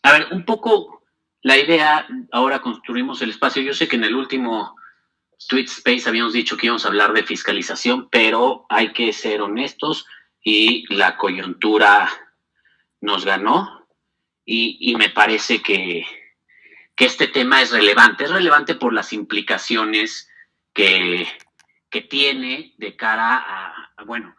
A ver, un poco la idea, ahora construimos el espacio. Yo sé que en el último Tweet Space habíamos dicho que íbamos a hablar de fiscalización, pero hay que ser honestos y la coyuntura nos ganó y me parece que este tema es relevante. Es relevante por las implicaciones que, que tiene de cara bueno,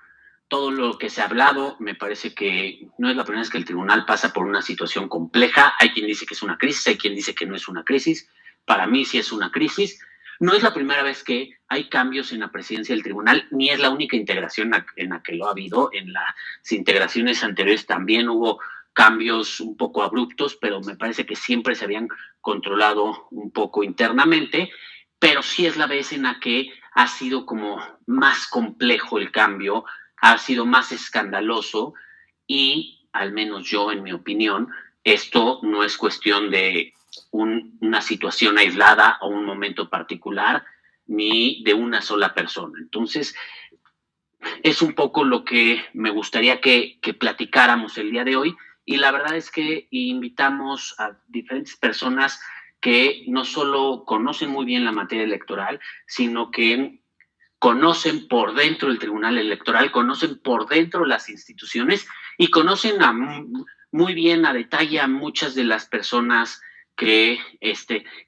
todo lo que se ha hablado. Me parece que no es la primera vez que el tribunal pasa por una situación compleja. Hay quien dice que es una crisis, hay quien dice que no es una crisis. Para mí sí es una crisis. No es la primera vez que hay cambios en la presidencia del tribunal, ni es la única integración en la que lo ha habido. En las integraciones anteriores también hubo cambios un poco abruptos, pero me parece que siempre se habían controlado un poco internamente, pero sí es la vez en la que ha sido como más complejo el cambio, ha sido más escandaloso y, al menos yo, en mi opinión, esto no es cuestión de una situación aislada o un momento particular, ni de una sola persona. Entonces, es un poco lo que me gustaría que platicáramos el día de hoy. Y la verdad es que invitamos a diferentes personas que no solo conocen muy bien la materia electoral, sino que conocen por dentro el Tribunal Electoral, conocen por dentro las instituciones y conocen muy bien a detalle a muchas de las personas que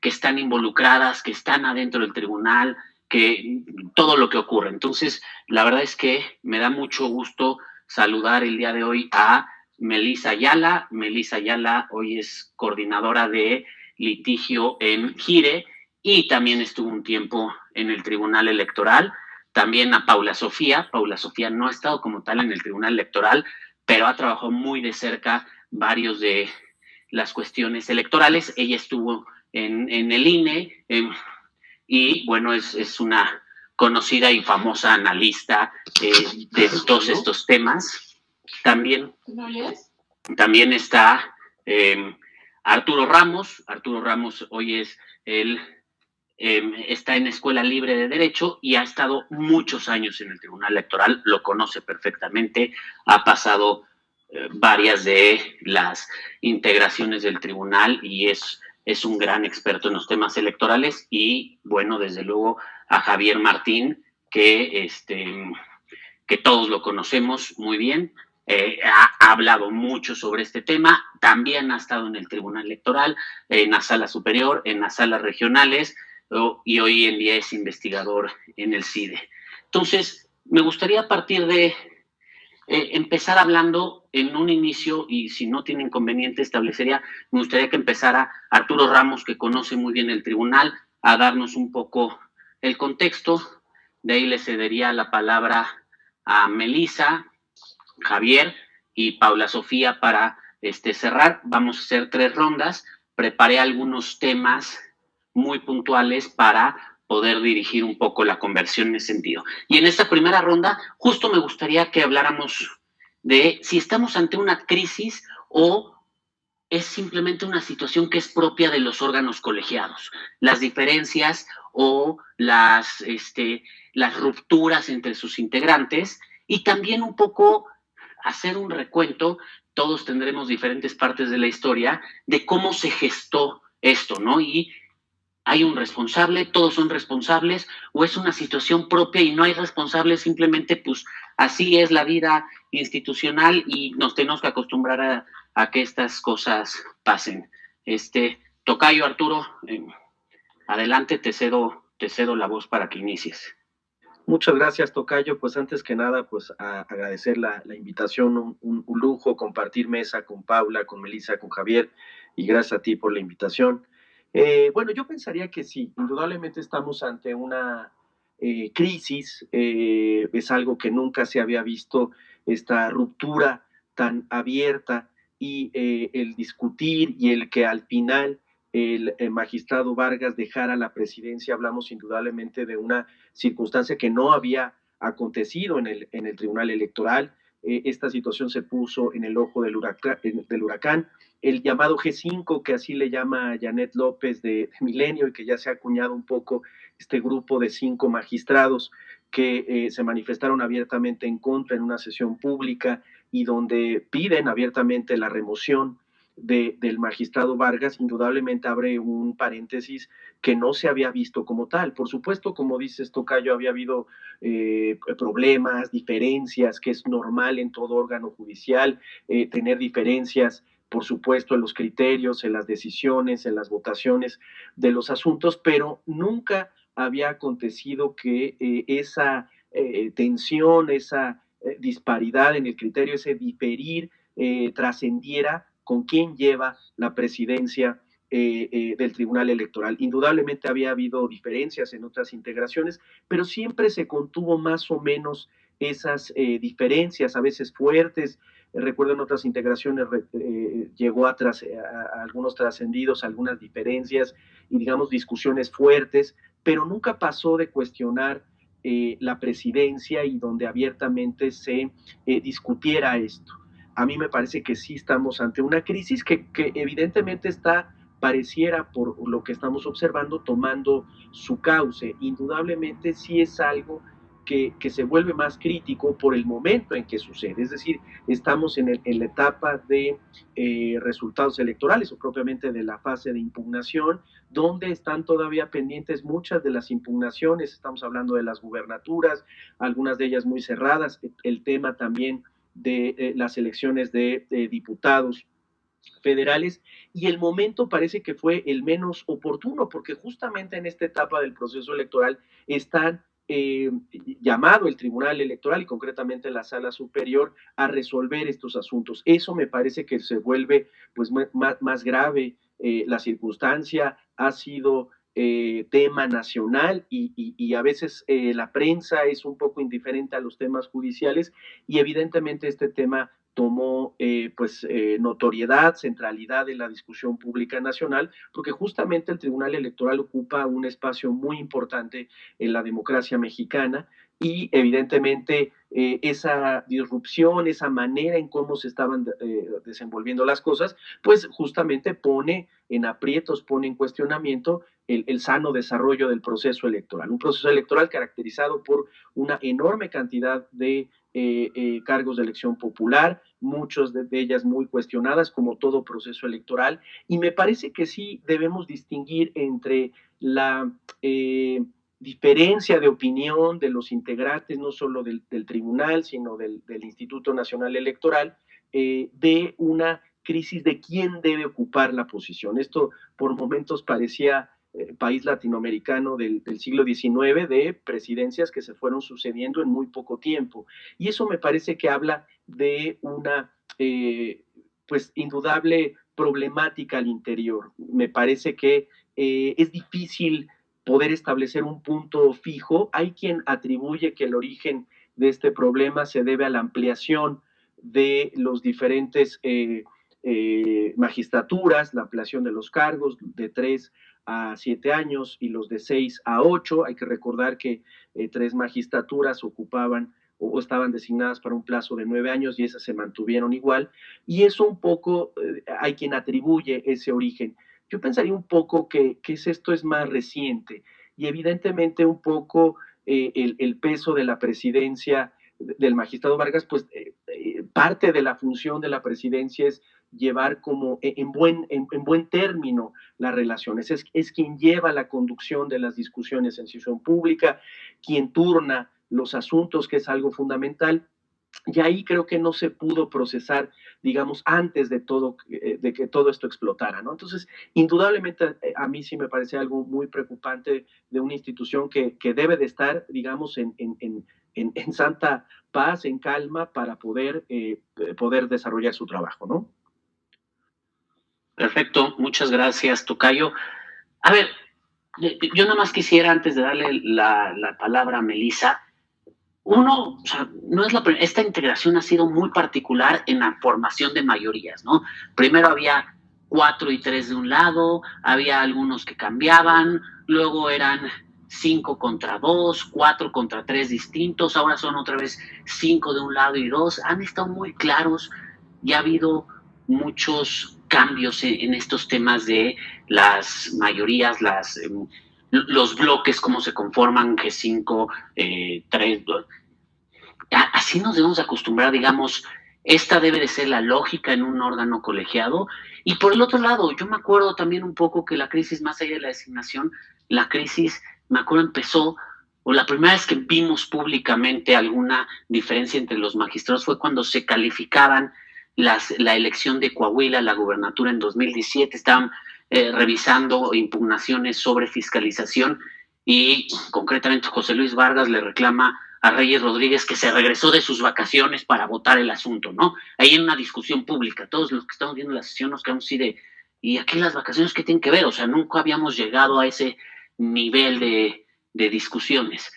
están involucradas, que están adentro del tribunal, que todo lo que ocurre. Entonces, la verdad es que me da mucho gusto saludar el día de hoy a Melissa Ayala. Melissa Ayala hoy es coordinadora de litigio en GIRE y también estuvo un tiempo en el Tribunal Electoral. También a Paula Sofía. Paula Sofía no ha estado como tal en el Tribunal Electoral, pero ha trabajado muy de cerca varios de las cuestiones electorales. Ella estuvo en el INE y bueno, es una conocida y famosa analista de todos estos temas. También, también está Arturo Ramos. Arturo Ramos hoy es está en Escuela Libre de Derecho y ha estado muchos años en el Tribunal Electoral, lo conoce perfectamente, ha pasado varias de las integraciones del tribunal y es un gran experto en los temas electorales. Y bueno, desde luego a Javier Martín, que todos lo conocemos muy bien. Ha hablado mucho sobre este tema, también ha estado en el Tribunal Electoral, en la Sala Superior, en las salas regionales, y hoy en día es investigador en el CIDE. Entonces, me gustaría partir de empezar hablando en un inicio, y si no tiene inconveniente establecería, me gustaría que empezara Arturo Ramos, que conoce muy bien el tribunal, a darnos un poco el contexto. De ahí le cedería la palabra a Melissa, Javier y Paula Sofía para cerrar. Vamos a hacer 3 rondas. Preparé algunos temas muy puntuales para poder dirigir un poco la conversión en ese sentido. Y en esta primera ronda, justo me gustaría que habláramos de si estamos ante una crisis o es simplemente una situación que es propia de los órganos colegiados. Las diferencias o las rupturas entre sus integrantes, y también un poco hacer un recuento, todos tendremos diferentes partes de la historia, de cómo se gestó esto, ¿no? Y hay un responsable, todos son responsables, o es una situación propia y no hay responsables, simplemente pues así es la vida institucional y nos tenemos que acostumbrar a que estas cosas pasen. Tocayo Arturo, adelante, te cedo la voz para que inicies. Muchas gracias, Tocayo. Pues antes que nada, pues agradecer la invitación, un lujo compartir mesa con Paula, con Melissa, con Javier, y gracias a ti por la invitación. Bueno, yo pensaría que sí, indudablemente estamos ante una crisis, es algo que nunca se había visto, esta ruptura tan abierta y el discutir y el que al final el magistrado Vargas dejara la presidencia, hablamos indudablemente de una circunstancia que no había acontecido en el Tribunal Electoral. Esta situación se puso en el ojo del huracán. El llamado G5, que así le llama Janet López de Milenio, y que ya se ha acuñado un poco este grupo de 5 magistrados que se manifestaron abiertamente en contra en una sesión pública y donde piden abiertamente la remoción del magistrado Vargas indudablemente abre un paréntesis que no se había visto como tal. Por supuesto, como dices, tocayo, había habido problemas, diferencias, que es normal en todo órgano judicial, tener diferencias, por supuesto, en los criterios, en las decisiones, en las votaciones de los asuntos, pero nunca había acontecido que esa tensión, esa disparidad en el criterio, ese diferir, trascendiera con quién lleva la presidencia del Tribunal Electoral. Indudablemente había habido diferencias en otras integraciones, pero siempre se contuvo más o menos esas diferencias, a veces fuertes. Recuerdo en otras integraciones llegó a algunos trascendidos, algunas diferencias y digamos discusiones fuertes, pero nunca pasó de cuestionar la presidencia y donde abiertamente se discutiera esto. A mí me parece que sí estamos ante una crisis que evidentemente está, pareciera por lo que estamos observando, tomando su cauce. Indudablemente sí es algo que se vuelve más crítico por el momento en que sucede. Es decir, estamos en la etapa de resultados electorales o propiamente de la fase de impugnación, donde están todavía pendientes muchas de las impugnaciones. Estamos hablando de las gubernaturas, algunas de ellas muy cerradas, el tema también de las elecciones de diputados federales, y el momento parece que fue el menos oportuno, porque justamente en esta etapa del proceso electoral están llamado el Tribunal Electoral y concretamente la Sala Superior a resolver estos asuntos. Eso me parece que se vuelve pues más grave. La circunstancia ha sido tema nacional y a veces la prensa es un poco indiferente a los temas judiciales y evidentemente este tema tomó notoriedad, centralidad en la discusión pública nacional, porque justamente el Tribunal Electoral ocupa un espacio muy importante en la democracia mexicana y evidentemente esa disrupción, esa manera en cómo se estaban desenvolviendo las cosas, pues justamente pone en aprietos, pone en cuestionamiento el sano desarrollo del proceso electoral. Un proceso electoral caracterizado por una enorme cantidad de cargos de elección popular, muchas de ellas muy cuestionadas, como todo proceso electoral, y me parece que sí debemos distinguir entre la diferencia de opinión de los integrantes, no solo del tribunal, sino del Instituto Nacional Electoral, de una crisis de quién debe ocupar la posición. Esto por momentos parecía país latinoamericano del siglo XIX, de presidencias que se fueron sucediendo en muy poco tiempo. Y eso me parece que habla de una, pues, indudable problemática al interior. Me parece que es difícil poder establecer un punto fijo. Hay quien atribuye que el origen de este problema se debe a la ampliación de los diferentes magistraturas, la ampliación de los cargos de 3 a 7 años y los de 6 a 8. Hay que recordar que 3 magistraturas ocupaban o estaban designadas para un plazo de 9 años y esas se mantuvieron igual. Y eso un poco hay quien atribuye ese origen. Yo pensaría un poco que esto es más reciente y evidentemente un poco el peso de la presidencia del magistrado Vargas, pues parte de la función de la presidencia es llevar como en buen término las relaciones. Es quien lleva la conducción de las discusiones en sesión pública, quien turna los asuntos, que es algo fundamental. Y ahí creo que no se pudo procesar, digamos, antes de todo, de que todo esto explotara, ¿no? Entonces, indudablemente a mí sí me parece algo muy preocupante de una institución que debe de estar, digamos, en santa paz, en calma, para poder desarrollar su trabajo, ¿no? Perfecto, muchas gracias, tocayo. A ver, yo nada más quisiera, antes de darle la palabra a Melissa, uno, o sea, no es esta integración ha sido muy particular en la formación de mayorías, ¿no? Primero había 4 y 3 de un lado, había algunos que cambiaban, luego eran 5 contra 2, 4 contra 3 distintos, ahora son otra vez 5 de un lado y 2, han estado muy claros y ha habido muchos cambios en estos temas de las mayorías, los bloques, cómo se conforman, G5, 3, 2. Así nos debemos acostumbrar, digamos, Esta debe de ser la lógica en un órgano colegiado. Y por el otro lado, yo me acuerdo también un poco que la crisis, más allá de la designación, la crisis, me acuerdo, empezó, o la primera vez que vimos públicamente alguna diferencia entre los magistrados fue cuando se calificaban la elección de Coahuila, la gubernatura en 2017, estaban revisando impugnaciones sobre fiscalización y concretamente José Luis Vargas le reclama a Reyes Rodríguez que se regresó de sus vacaciones para votar el asunto, ¿no? Ahí en una discusión pública, todos los que estamos viendo la sesión nos quedamos así de, ¿y aquí las vacaciones qué tienen que ver? O sea, nunca habíamos llegado a ese nivel de discusiones.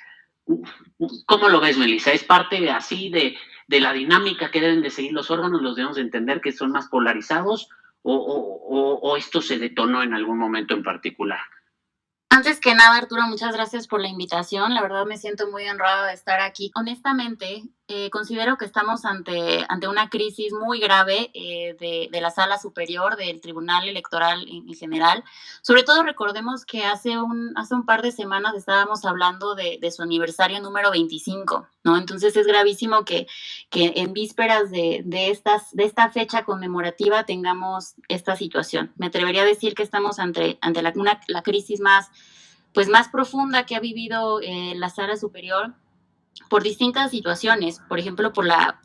¿Cómo lo ves, Melissa? ¿Es parte así de la dinámica que deben de seguir los órganos? ¿Los debemos de entender que son más polarizados? ¿O esto se detonó en algún momento en particular? Antes que nada, Arturo, muchas gracias por la invitación. La verdad me siento muy honrada de estar aquí. Honestamente, considero que estamos ante una crisis muy grave de la Sala Superior, del Tribunal Electoral en general. Sobre todo recordemos que hace un par de semanas estábamos hablando de su aniversario número 25, ¿no? Entonces es gravísimo que en vísperas de esta fecha conmemorativa tengamos esta situación. Me atrevería a decir que estamos ante la crisis más profunda que ha vivido la Sala Superior por distintas situaciones, por ejemplo, por la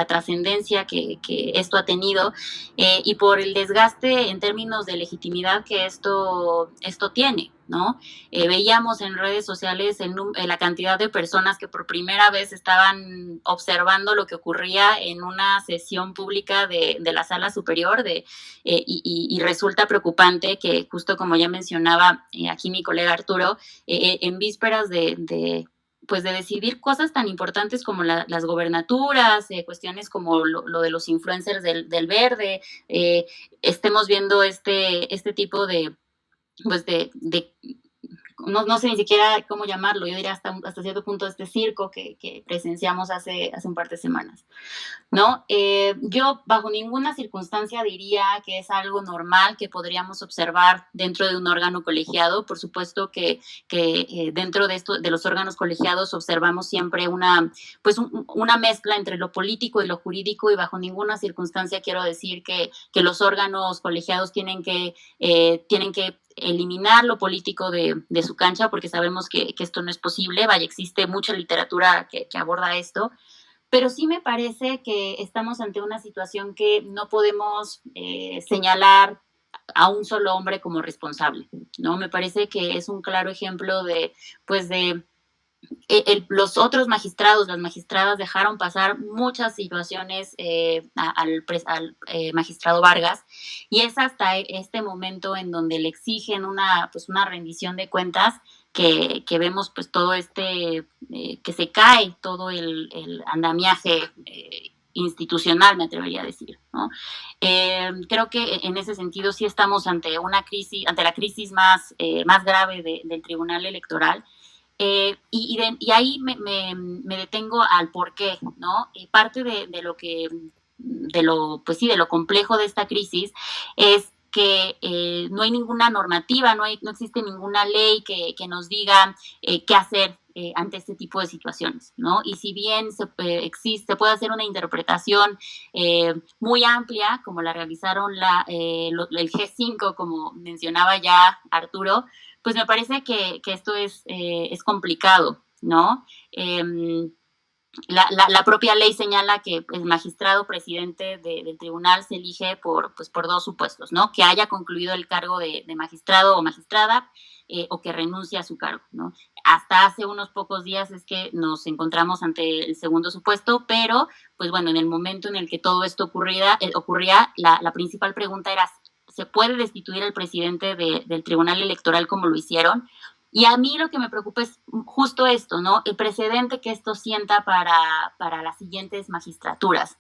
trascendencia que esto ha tenido y por el desgaste en términos de legitimidad que esto tiene, ¿no? Veíamos en redes sociales la cantidad de personas que por primera vez estaban observando lo que ocurría en una sesión pública de la Sala Superior y resulta preocupante que, justo como ya mencionaba aquí mi colega Arturo, en vísperas de decidir cosas tan importantes como las gobernaturas, cuestiones como lo de los influencers del verde, estemos viendo este tipo de no sé ni siquiera cómo llamarlo, yo diría hasta cierto punto este circo que presenciamos hace un par de semanas, ¿no? Yo bajo ninguna circunstancia diría que es algo normal que podríamos observar dentro de un órgano colegiado. Por supuesto que dentro de los órganos colegiados observamos siempre una mezcla entre lo político y lo jurídico, y bajo ninguna circunstancia quiero decir que los órganos colegiados tienen que eliminar lo político de su cancha, porque sabemos que esto no es posible. Vaya, existe mucha literatura que aborda esto, pero sí me parece que estamos ante una situación que no podemos señalar a un solo hombre como responsable, ¿no? Me parece que es un claro ejemplo de los otros magistrados, las magistradas dejaron pasar muchas situaciones al magistrado Vargas, y es hasta este momento en donde le exigen una rendición de cuentas que vemos todo que se cae todo el andamiaje institucional, me atrevería a decir, ¿no? Creo que en ese sentido sí estamos ante la crisis más grave del Tribunal Electoral. Y ahí me detengo al por qué, ¿no? Parte de lo complejo de esta crisis es que no hay ninguna normativa, no existe ninguna ley que nos diga qué hacer ante este tipo de situaciones, ¿no? Y si bien se puede hacer una interpretación muy amplia, como la realizaron el G5, como mencionaba ya Arturo, pues me parece que esto es complicado, ¿no? La propia ley señala que el magistrado presidente del tribunal se elige por dos supuestos, ¿no? Que haya concluido el cargo de magistrado o magistrada o que renuncie a su cargo, ¿no? Hasta hace unos pocos días es que nos encontramos ante el segundo supuesto, pero pues bueno, en el momento en el que todo esto ocurría, la principal pregunta era: ¿se puede destituir al presidente del Tribunal Electoral como lo hicieron? Y a mí lo que me preocupa es justo esto, ¿no? El precedente que esto sienta para las siguientes magistraturas.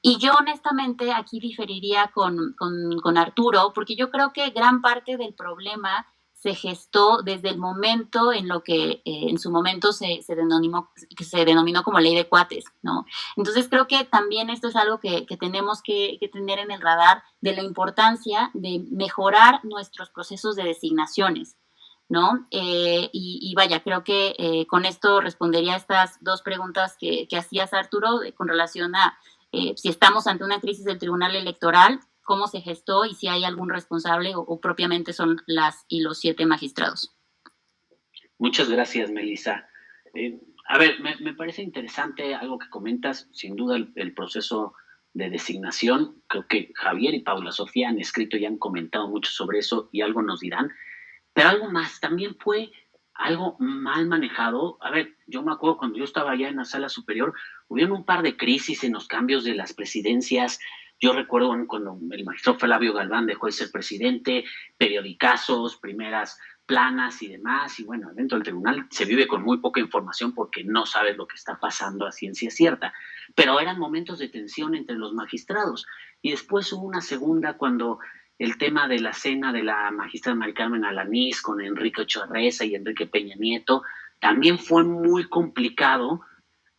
Y yo honestamente aquí diferiría con Arturo, porque yo creo que gran parte del problema se gestó desde el momento en lo que en su momento se denominó como ley de cuates, ¿no? Entonces creo que también esto es algo que tenemos que tener en el radar, de la importancia de mejorar nuestros procesos de designaciones, ¿no? Y vaya, creo que con esto respondería a estas dos preguntas que hacías, Arturo, con relación a si estamos ante una crisis del Tribunal Electoral, cómo se gestó y si hay algún responsable o propiamente son las y los 7 magistrados. Muchas gracias, Melissa. A ver, me parece interesante algo que comentas, sin duda el proceso de designación. Creo que Javier y Paula Sofía han escrito y han comentado mucho sobre eso y algo nos dirán. Pero algo más, también fue algo mal manejado. A ver, yo me acuerdo cuando yo estaba allá en la sala superior, hubieron un par de crisis en los cambios de las presidencias. Yo recuerdo cuando el magistrado Flavio Galván dejó de ser presidente, periodicazos, primeras planas y demás, y bueno, dentro del tribunal se vive con muy poca información porque no sabes lo que está pasando a ciencia cierta, pero eran momentos de tensión entre los magistrados, y después hubo una segunda cuando el tema de la cena de la magistrada Mari Carmen Alanís con Enrique Ochoa Reza y Enrique Peña Nieto, también fue muy complicado,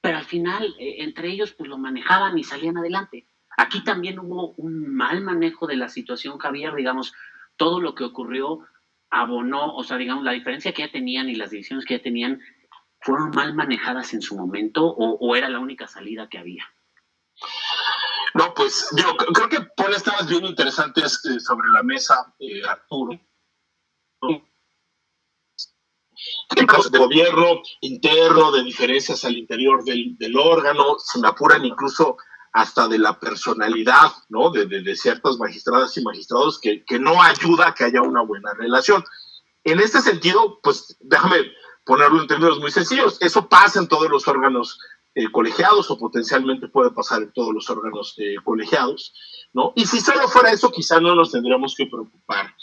pero al final entre ellos pues lo manejaban y salían adelante. Aquí también hubo un mal manejo de la situación, Javier, digamos, todo lo que ocurrió abonó, o sea, digamos, la diferencia que ya tenían y las divisiones que ya tenían fueron mal manejadas en su momento o era la única salida que había. No, pues yo creo que pones temas bien interesantes sobre la mesa, Arturo. De gobierno interno, de diferencias al interior del órgano, se me apuran incluso hasta de la personalidad, ¿no? De ciertas magistradas y magistrados que no ayuda a que haya una buena relación. En este sentido, pues déjame ponerlo en términos muy sencillos, eso pasa en todos los órganos colegiados o potencialmente puede pasar en todos los órganos colegiados, ¿no? Y si solo fuera eso, quizá no nos tendríamos que preocupar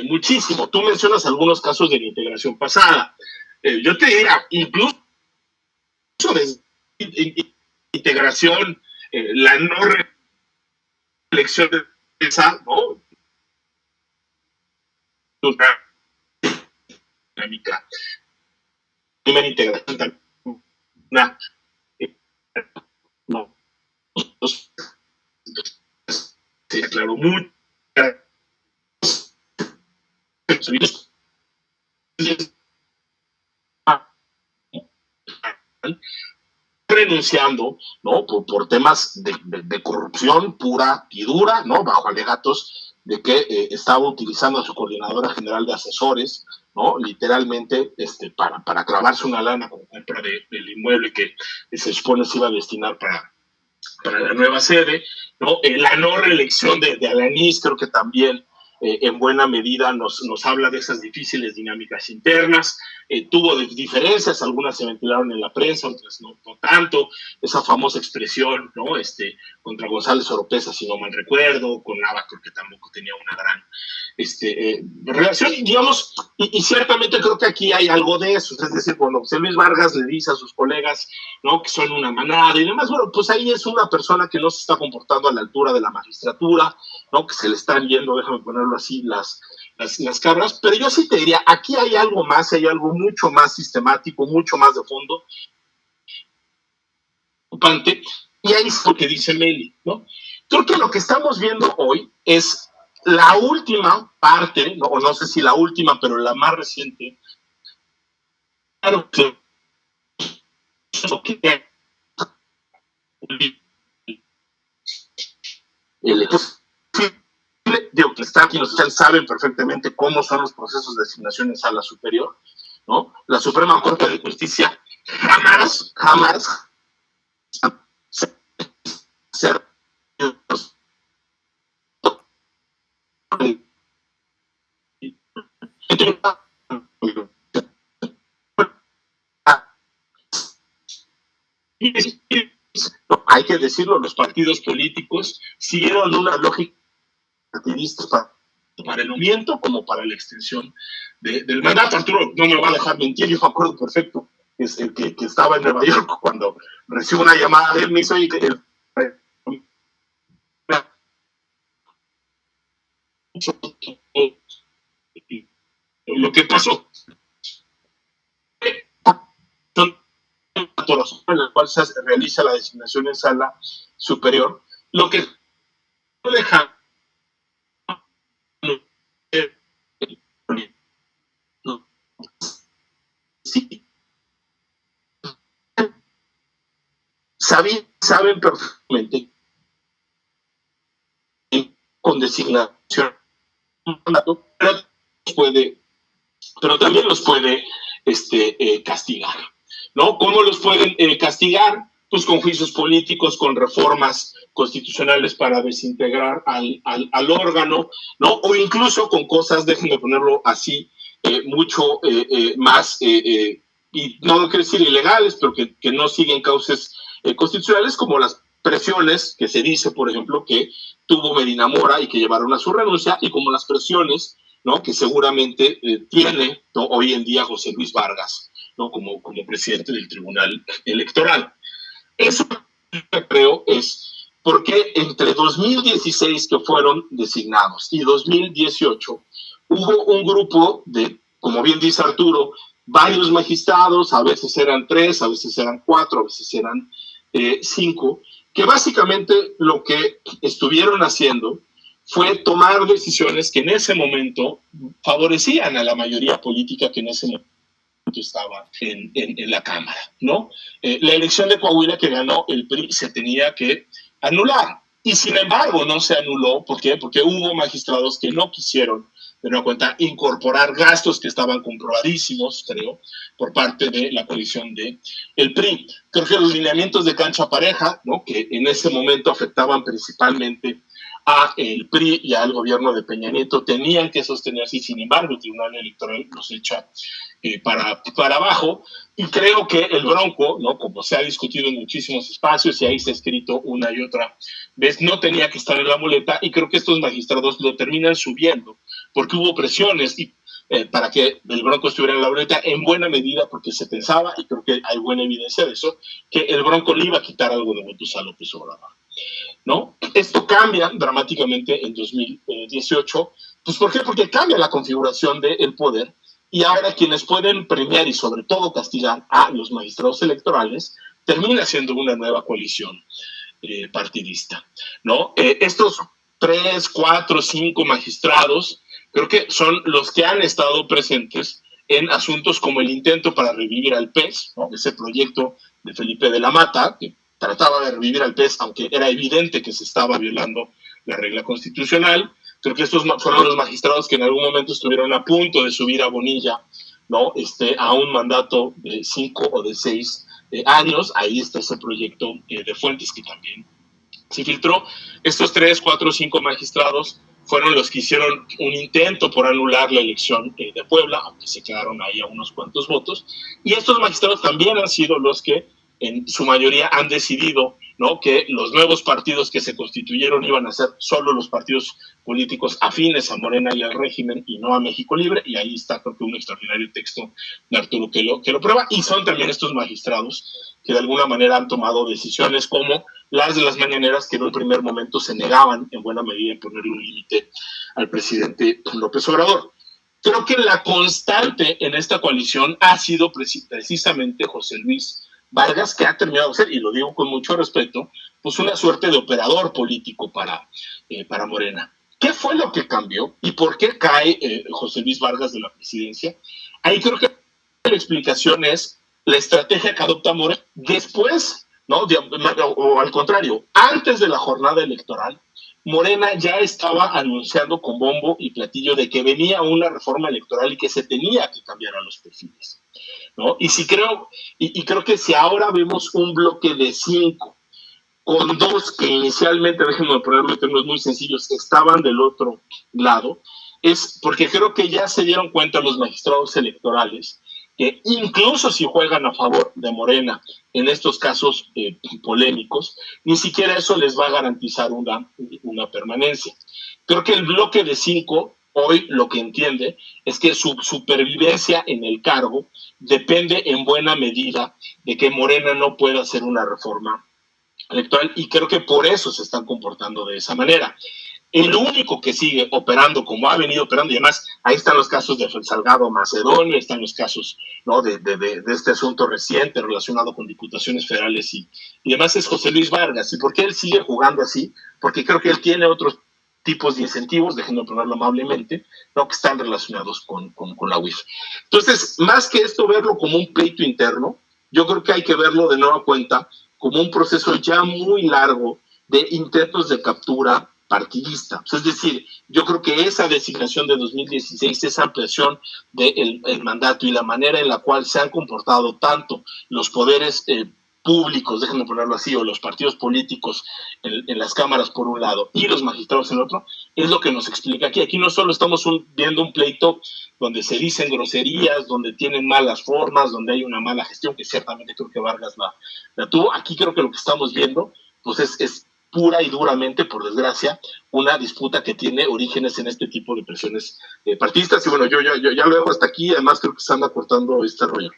muchísimo. Tú mencionas algunos casos de la integración pasada. Yo te diría, incluso de integración, la no reelección de esa, ¿no? Una dinámica. Primera integración también. Una, no. Se aclaró mucho. Renunciando, ¿no? Por temas de corrupción pura y dura, ¿no? Bajo alegatos de que estaba utilizando a su coordinadora general de asesores, ¿no? Literalmente para clavarse una lana con compra del inmueble que se supone se iba a destinar para la nueva sede, ¿no? La no reelección de Alanís creo que también en buena medida nos habla de esas difíciles dinámicas internas. Tuvo diferencias, algunas se ventilaron en la prensa, otras no tanto. Esa famosa expresión, ¿no? Contra González Oropesa, si no mal recuerdo, con Nava creo que tampoco tenía una gran relación, digamos, y ciertamente creo que aquí hay algo de eso, es decir, cuando José Luis Vargas le dice a sus colegas, ¿no? Que son una manada y demás, bueno, pues ahí es una persona que no se está comportando a la altura de la magistratura, ¿no? Que se le están yendo, déjame ponerlo así, las cabras, pero yo sí te diría, aquí hay algo más, hay algo mucho más sistemático, mucho más de fondo, y ahí es lo que dice Meli, ¿no? Creo que lo que estamos viendo hoy es la última parte, o no sé si la última, pero la más reciente, claro que digo que está aquí, ustedes saben perfectamente cómo son los procesos de designación en sala superior, ¿no? La Suprema Corte de Justicia jamás hay que decirlo, los partidos políticos siguieron una lógica partidista para el movimiento como para la extensión del mandato. Arturo no me va a dejar mentir, yo me acuerdo perfecto que estaba en Nueva York cuando recibo una llamada de él, me hizo lo que pasó en la cual se realiza la designación en sala superior, lo que deja sí. Sabía saben perfectamente con designación un mandato, pero también los puede castigar, ¿no? ¿Cómo los pueden castigar? Pues con juicios políticos, con reformas constitucionales para desintegrar al órgano, ¿no? O incluso con cosas, déjenme ponerlo así, mucho más, y no quiero decir ilegales, pero que no siguen cauces constitucionales, como las presiones que se dice, por ejemplo, que tuvo Medina Mora y que llevaron a su renuncia, y como las presiones, ¿no?, que seguramente tiene, ¿no?, hoy en día José Luis Vargas, ¿no?, como presidente del Tribunal Electoral. Eso creo es porque entre 2016, que fueron designados, y 2018, hubo un grupo de, como bien dice Arturo, varios magistrados, a veces eran 3, a veces eran 4, a veces eran 5, que básicamente lo que estuvieron haciendo fue tomar decisiones que en ese momento favorecían a la mayoría política que en ese momento estaba en la Cámara, ¿no? La elección de Coahuila que ganó el PRI se tenía que anular, y sin embargo no se anuló. ¿Por qué? Porque hubo magistrados que no quisieron, de nueva cuenta, incorporar gastos que estaban comprobadísimos, creo, por parte de la coalición de el PRI. Creo que los lineamientos de cancha pareja, ¿no?, que en ese momento afectaban principalmente a el PRI y al gobierno de Peña Nieto, tenían que sostenerse, y sin embargo el Tribunal Electoral los echa para abajo. Y creo que el Bronco, ¿no?, como se ha discutido en muchísimos espacios y ahí se ha escrito una y otra vez, no tenía que estar en la boleta, y creo que estos magistrados lo terminan subiendo porque hubo presiones y para que el Bronco estuviera en la boleta, en buena medida porque se pensaba, y creo que hay buena evidencia de eso, que el Bronco le iba a quitar algo de votos a López Obrador, ¿no? Esto cambia dramáticamente en 2018. Pues ¿por qué? Porque cambia la configuración del poder, y ahora quienes pueden premiar y sobre todo castigar a los magistrados electorales termina siendo una nueva coalición partidista, ¿no? Estos 3, 4, 5 magistrados creo que son los que han estado presentes en asuntos como el intento para revivir al PES, ¿no?, ese proyecto de Felipe de la Mata, que trataba de revivir al PES, aunque era evidente que se estaba violando la regla constitucional. Creo que estos fueron los magistrados que en algún momento estuvieron a punto de subir a Bonilla, ¿no?, a un mandato de 5 o de 6 años. Ahí está ese proyecto de Fuentes que también se filtró. Estos 3, 4, 5 magistrados fueron los que hicieron un intento por anular la elección de Puebla, aunque se quedaron ahí a unos cuantos votos. Y estos magistrados también han sido los que en su mayoría han decidido, ¿no?, que los nuevos partidos que se constituyeron iban a ser solo los partidos políticos afines a Morena y al régimen, y no a México Libre. Y ahí está, creo que, un extraordinario texto de Arturo que lo prueba. Y son también estos magistrados que de alguna manera han tomado decisiones como las de las mañaneras, que en un primer momento se negaban en buena medida en ponerle un límite al presidente López Obrador. Creo que la constante en esta coalición ha sido precisamente José Luis Vargas, que ha terminado de ser, y lo digo con mucho respeto, pues una suerte de operador político para Morena. ¿Qué fue lo que cambió y por qué cae José Luis Vargas de la presidencia? Ahí creo que la explicación es la estrategia que adopta Morena después, ¿no?, o al contrario, antes de la jornada electoral. Morena ya estaba anunciando con bombo y platillo de que venía una reforma electoral y que se tenía que cambiar a los perfiles, ¿no? Y creo que si ahora vemos un bloque de 5 con 2 que inicialmente, déjenme ponerlo en términos muy sencillos, que estaban del otro lado, es porque creo que ya se dieron cuenta los magistrados electorales que incluso si juegan a favor de Morena en estos casos polémicos, ni siquiera eso les va a garantizar una permanencia. Creo que el bloque de 5 hoy lo que entiende es que su supervivencia en el cargo depende en buena medida de que Morena no pueda hacer una reforma electoral, y creo que por eso se están comportando de esa manera. El único que sigue operando como ha venido operando, y además ahí están los casos de Salgado Macedonio, están los casos, ¿no?, de este asunto reciente relacionado con diputaciones federales y demás, es José Luis Vargas. ¿Y por qué él sigue jugando así? Porque creo que él tiene otros tipos de incentivos, déjenme ponerlo amablemente, ¿no?, que están relacionados con la UIF. Entonces, más que esto verlo como un pleito interno, yo creo que hay que verlo de nueva cuenta como un proceso ya muy largo de intentos de captura partidista. Es decir, yo creo que esa designación de 2016, esa ampliación del mandato y la manera en la cual se han comportado tanto los poderes públicos, déjenme ponerlo así, o los partidos políticos en las cámaras por un lado y los magistrados en el otro, es lo que nos explica aquí. Aquí no solo estamos viendo un pleito donde se dicen groserías, donde tienen malas formas, donde hay una mala gestión, que ciertamente creo que Vargas la tuvo. Aquí creo que lo que estamos viendo pues es pura y duramente, por desgracia, una disputa que tiene orígenes en este tipo de presiones partidistas. Y bueno, yo ya lo dejo hasta aquí, además creo que se anda cortando este rollo.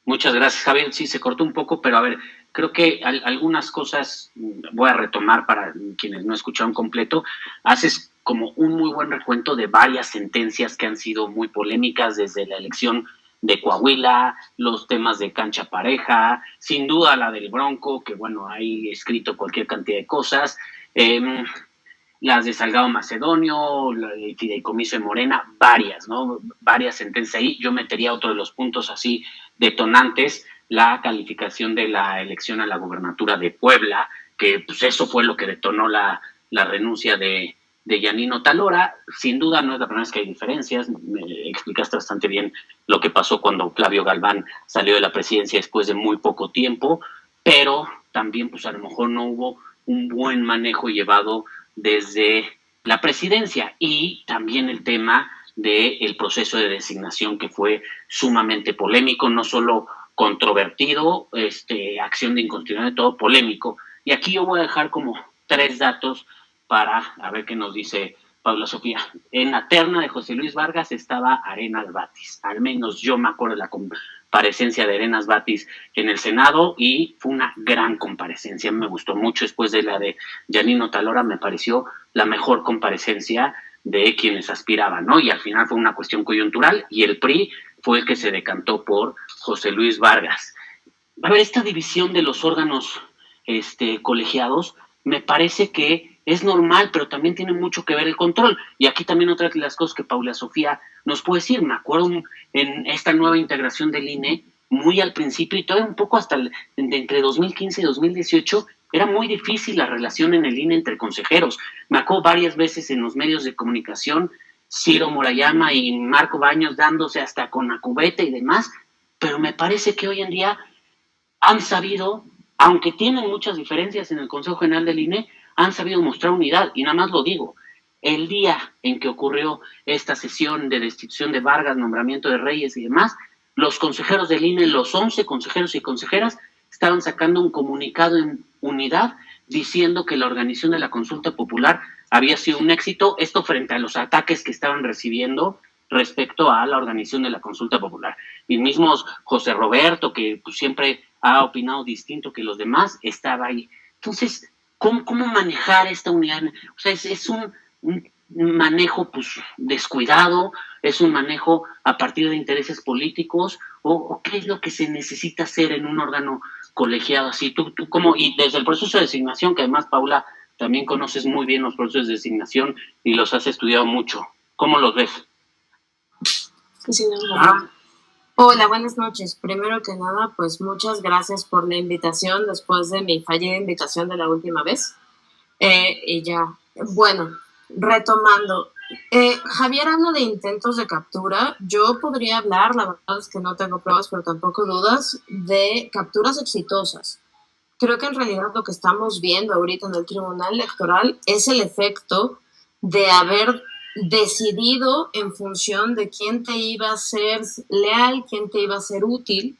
Muchas gracias, Javier. Sí, se cortó un poco, pero a ver, creo que algunas cosas voy a retomar para quienes no escucharon completo. Haces como un muy buen recuento de varias sentencias que han sido muy polémicas desde la elección de Coahuila, los temas de cancha pareja, sin duda la del Bronco, que bueno, hay escrito cualquier cantidad de cosas, las de Salgado Macedonio, el fideicomiso de Morena, varias, ¿no? Varias sentencias ahí. Yo metería otro de los puntos así detonantes, la calificación de la elección a la gobernatura de Puebla, que pues eso fue lo que detonó la renuncia de Yanino Talora. Sin duda no es la primera vez que hay diferencias, me explicaste bastante bien lo que pasó cuando Flavio Galván salió de la presidencia después de muy poco tiempo, pero también pues a lo mejor no hubo un buen manejo llevado desde la presidencia, y también el tema del proceso de designación, que fue sumamente polémico, no solo controvertido, acción de inconstitucionalidad, todo polémico. Y aquí yo voy a dejar como 3 datos para a ver qué nos dice Paula Sofía. En la terna de José Luis Vargas estaba Arenas Batis, al menos yo me acuerdo de la comparecencia de Arenas Batis en el Senado, y fue una gran comparecencia, me gustó mucho. Después de la de Yanino Talora me pareció la mejor comparecencia de quienes aspiraban, ¿no? Y al final fue una cuestión coyuntural y el PRI fue el que se decantó por José Luis Vargas. A ver, esta división de los órganos colegiados me parece que es normal, pero también tiene mucho que ver el control. Y aquí también otra de las cosas que Paula Sofía nos puede decir. Me acuerdo en esta nueva integración del INE, muy al principio y todavía un poco hasta entre 2015 y 2018, era muy difícil la relación en el INE entre consejeros. Me acuerdo varias veces en los medios de comunicación, Ciro Murayama y Marco Baños dándose hasta con la cubeta y demás, pero me parece que hoy en día han sabido, aunque tienen muchas diferencias en el Consejo General del INE, han sabido mostrar unidad. Y nada más lo digo, el día en que ocurrió esta sesión de destitución de Vargas, nombramiento de Reyes y demás, los consejeros del INE, los 11 consejeros y consejeras, estaban sacando un comunicado en unidad diciendo que la organización de la consulta popular había sido un éxito, esto frente a los ataques que estaban recibiendo respecto a la organización de la consulta popular. Y mismo José Roberto, que pues, siempre ha opinado distinto que los demás, estaba ahí. Entonces, ¿cómo manejar esta unidad? O sea, es un manejo pues descuidado, es un manejo a partir de intereses políticos, o qué es lo que se necesita hacer en un órgano colegiado así. Tú cómo, y desde el proceso de designación, que además, Paula, también conoces muy bien los procesos de designación y los has estudiado mucho, ¿cómo los ves? Sí, no. Hola, buenas noches. Primero que nada, pues muchas gracias por la invitación después de mi fallida invitación de la última vez. Y ya, bueno, retomando. Javier habla de intentos de captura. Yo podría hablar, la verdad es que no tengo pruebas, pero tampoco dudas, de capturas exitosas. Creo que en realidad lo que estamos viendo ahorita en el Tribunal Electoral es el efecto de haber decidido en función de quién te iba a ser leal, quién te iba a ser útil,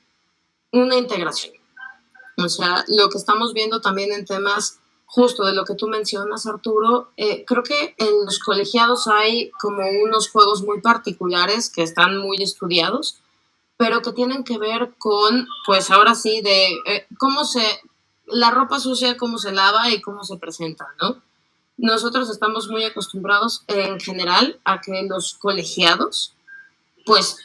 una integración. O sea, lo que estamos viendo también en temas justo de lo que tú mencionas, Arturo, creo que en los colegiados hay como unos juegos muy particulares que están muy estudiados, pero que tienen que ver con, pues ahora sí, de la ropa sucia, cómo se lava y cómo se presenta, ¿no? Nosotros estamos muy acostumbrados en general a que los colegiados, pues,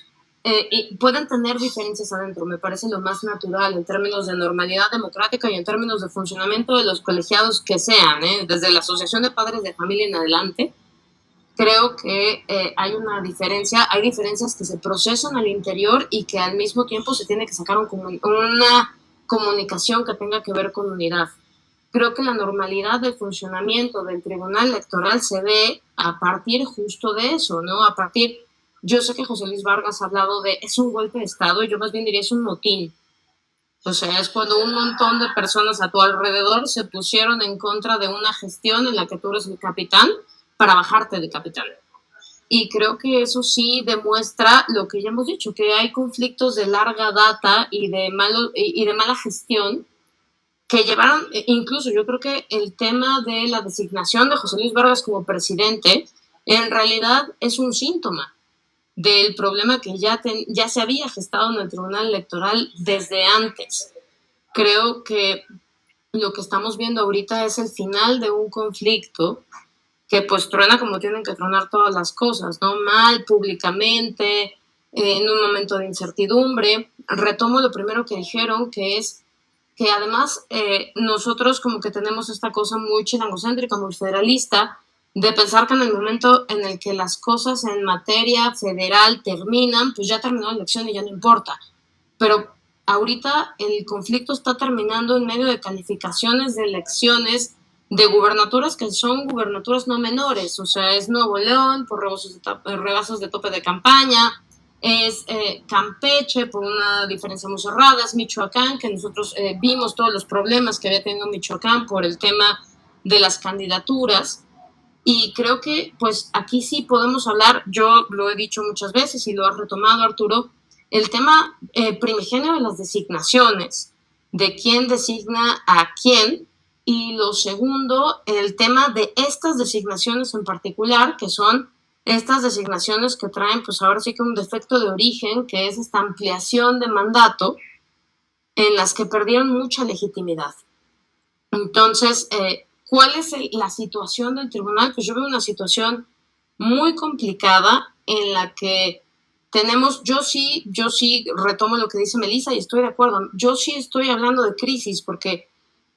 pueden tener diferencias adentro. Me parece lo más natural en términos de normalidad democrática y en términos de funcionamiento de los colegiados que sean, desde la Asociación de Padres de Familia en adelante. Creo que hay una diferencia, hay diferencias que se procesan al interior y que al mismo tiempo se tiene que sacar una comunicación que tenga que ver con unidad. Creo que la normalidad del funcionamiento del Tribunal Electoral se ve a partir justo de eso, ¿no? Yo sé que José Luis Vargas ha hablado de, es un golpe de Estado, yo más bien diría es un motín. O sea, es cuando un montón de personas a tu alrededor se pusieron en contra de una gestión en la que tú eres el capitán para bajarte de capitán. Y creo que eso sí demuestra lo que ya hemos dicho, que hay conflictos de larga data y de mala gestión que llevaron, incluso yo creo que el tema de la designación de José Luis Vargas como presidente en realidad es un síntoma del problema que ya se había gestado en el Tribunal Electoral desde antes. Creo que lo que estamos viendo ahorita es el final de un conflicto que pues truena como tienen que tronar todas las cosas, ¿no? Mal, públicamente, en un momento de incertidumbre. Retomo lo primero que dijeron, que es que además nosotros como que tenemos esta cosa muy chilangocéntrica, muy federalista, de pensar que en el momento en el que las cosas en materia federal terminan, pues ya terminó la elección y ya no importa. Pero ahorita el conflicto está terminando en medio de calificaciones de elecciones de gubernaturas que son gubernaturas no menores, o sea, es Nuevo León por rebasos de tope de campaña, es Campeche por una diferencia muy cerrada, es Michoacán, que nosotros vimos todos los problemas que había tenido Michoacán por el tema de las candidaturas, y creo que pues aquí sí podemos hablar, yo lo he dicho muchas veces y lo ha retomado Arturo, el tema primigenio de las designaciones, de quién designa a quién, y lo segundo, el tema de estas designaciones en particular, que son estas designaciones que traen, pues ahora sí que un defecto de origen, que es esta ampliación de mandato, en las que perdieron mucha legitimidad. Entonces, ¿cuál es la situación del tribunal? Pues yo veo una situación muy complicada en la que tenemos, yo sí retomo lo que dice Melissa y estoy de acuerdo, yo sí estoy hablando de crisis porque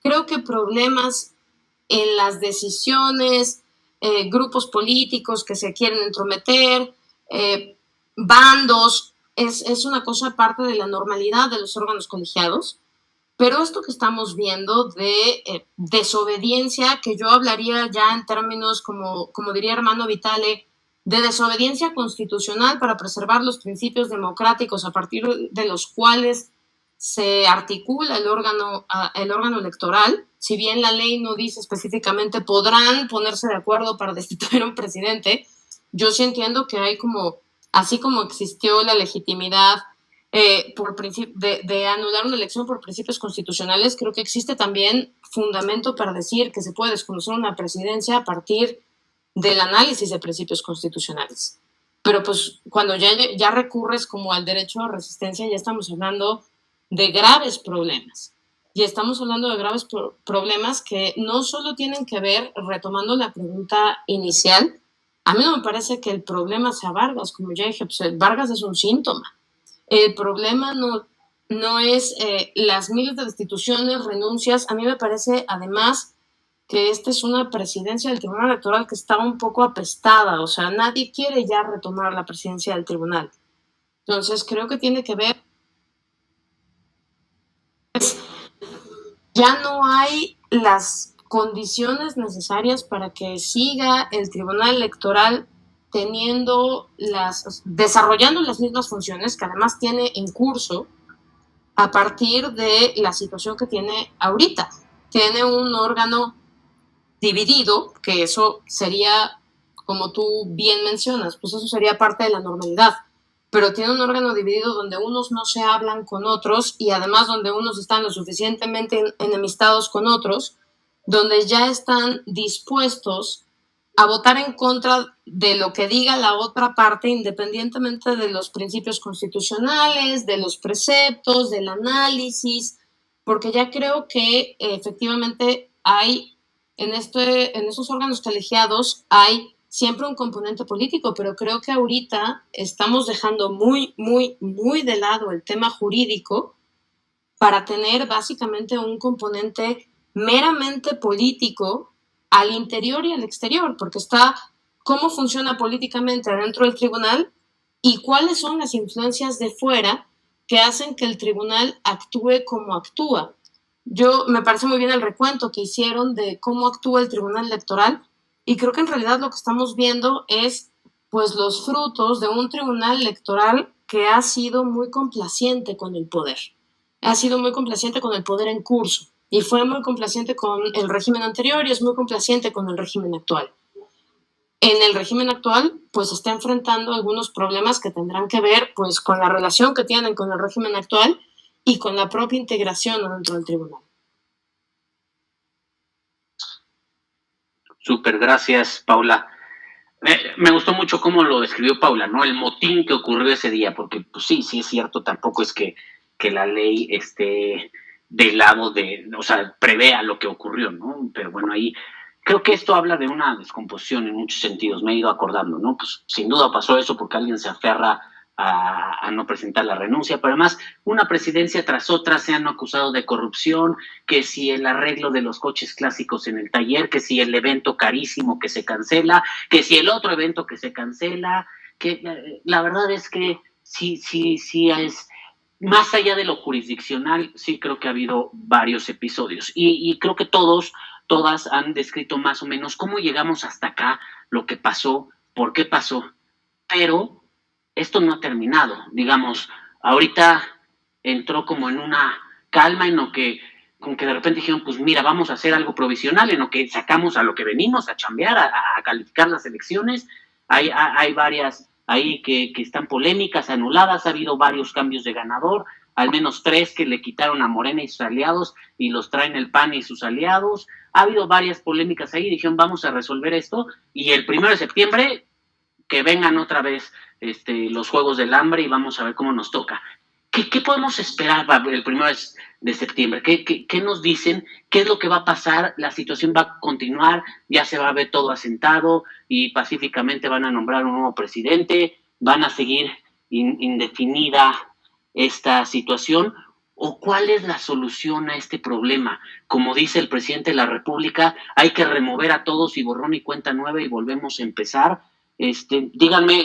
creo que problemas en las decisiones, grupos políticos que se quieren entrometer, bandos, es una cosa aparte de la normalidad de los órganos colegiados, pero esto que estamos viendo de desobediencia, que yo hablaría ya en términos, como diría Hermano Vitale, de desobediencia constitucional para preservar los principios democráticos a partir de los cuales se articula el órgano electoral. Si bien la ley no dice específicamente podrán ponerse de acuerdo para destituir a un presidente, yo sí entiendo que hay como, así como existió la legitimidad de anular una elección por principios constitucionales, creo que existe también fundamento para decir que se puede desconocer una presidencia a partir del análisis de principios constitucionales. Pero pues cuando ya recurres como al derecho a resistencia, ya estamos hablando de graves problemas. Y estamos hablando de graves problemas que no solo tienen que ver, retomando la pregunta inicial, a mí no me parece que el problema sea Vargas, como ya dije, pues Vargas es un síntoma. El problema no es las miles de destituciones, renuncias. A mí me parece, además, que esta es una presidencia del Tribunal Electoral que está un poco apestada. O sea, nadie quiere ya retomar la presidencia del tribunal. Entonces, creo que tiene que ver. Ya no hay las condiciones necesarias para que siga el Tribunal Electoral desarrollando las mismas funciones que además tiene en curso a partir de la situación que tiene ahorita. Tiene un órgano dividido, que eso sería, como tú bien mencionas, pues eso sería parte de la normalidad, pero tiene un órgano dividido donde unos no se hablan con otros y además donde unos están lo suficientemente enemistados con otros, donde ya están dispuestos a votar en contra de lo que diga la otra parte, independientemente de los principios constitucionales, de los preceptos, del análisis, porque ya creo que efectivamente hay, en esos órganos colegiados hay siempre un componente político, pero creo que ahorita estamos dejando muy, muy, muy de lado el tema jurídico para tener básicamente un componente meramente político al interior y al exterior, porque está cómo funciona políticamente dentro del tribunal y cuáles son las influencias de fuera que hacen que el tribunal actúe como actúa. Me parece muy bien el recuento que hicieron de cómo actúa el tribunal electoral, y creo que en realidad lo que estamos viendo es pues los frutos de un tribunal electoral que ha sido muy complaciente con el poder. Ha sido muy complaciente con el poder en curso, y fue muy complaciente con el régimen anterior y es muy complaciente con el régimen actual. En el régimen actual, pues está enfrentando algunos problemas que tendrán que ver pues con la relación que tienen con el régimen actual y con la propia integración dentro del tribunal. Súper, gracias, Paula. Me gustó mucho cómo lo describió Paula, ¿no? El motín que ocurrió ese día, porque pues sí es cierto, tampoco es que la ley esté del lado o sea, prevea lo que ocurrió, ¿no? Pero bueno, ahí creo que esto habla de una descomposición en muchos sentidos, me he ido acordando, ¿no? Pues sin duda pasó eso porque alguien se aferra a no presentar la renuncia, pero además una presidencia tras otra se han acusado de corrupción, que si el arreglo de los coches clásicos en el taller, que si el evento carísimo que se cancela, que si el otro evento que se cancela, que la verdad es que sí es más allá de lo jurisdiccional, sí creo que ha habido varios episodios y creo que todas han descrito más o menos cómo llegamos hasta acá, lo que pasó, por qué pasó, pero esto no ha terminado, digamos, ahorita entró como en una calma en lo que como que de repente dijeron, pues mira, vamos a hacer algo provisional, en lo que sacamos a lo que venimos, a chambear, a calificar las elecciones. Hay varias ahí que están polémicas, anuladas, ha habido varios cambios de ganador, al menos 3 que le quitaron a Morena y sus aliados y los traen el PAN y sus aliados. Ha habido varias polémicas ahí, dijeron, vamos a resolver esto, y el 1 de septiembre que vengan otra vez los Juegos del Hambre y vamos a ver cómo nos toca. ¿Qué podemos esperar el 1 de septiembre? ¿Qué nos dicen? ¿Qué es lo que va a pasar? ¿La situación va a continuar? ¿Ya se va a ver todo asentado y pacíficamente van a nombrar un nuevo presidente? ¿Van a seguir indefinida esta situación? ¿O cuál es la solución a este problema? Como dice el presidente de la República, hay que remover a todos y borrón y cuenta nueva y volvemos a empezar. Díganme,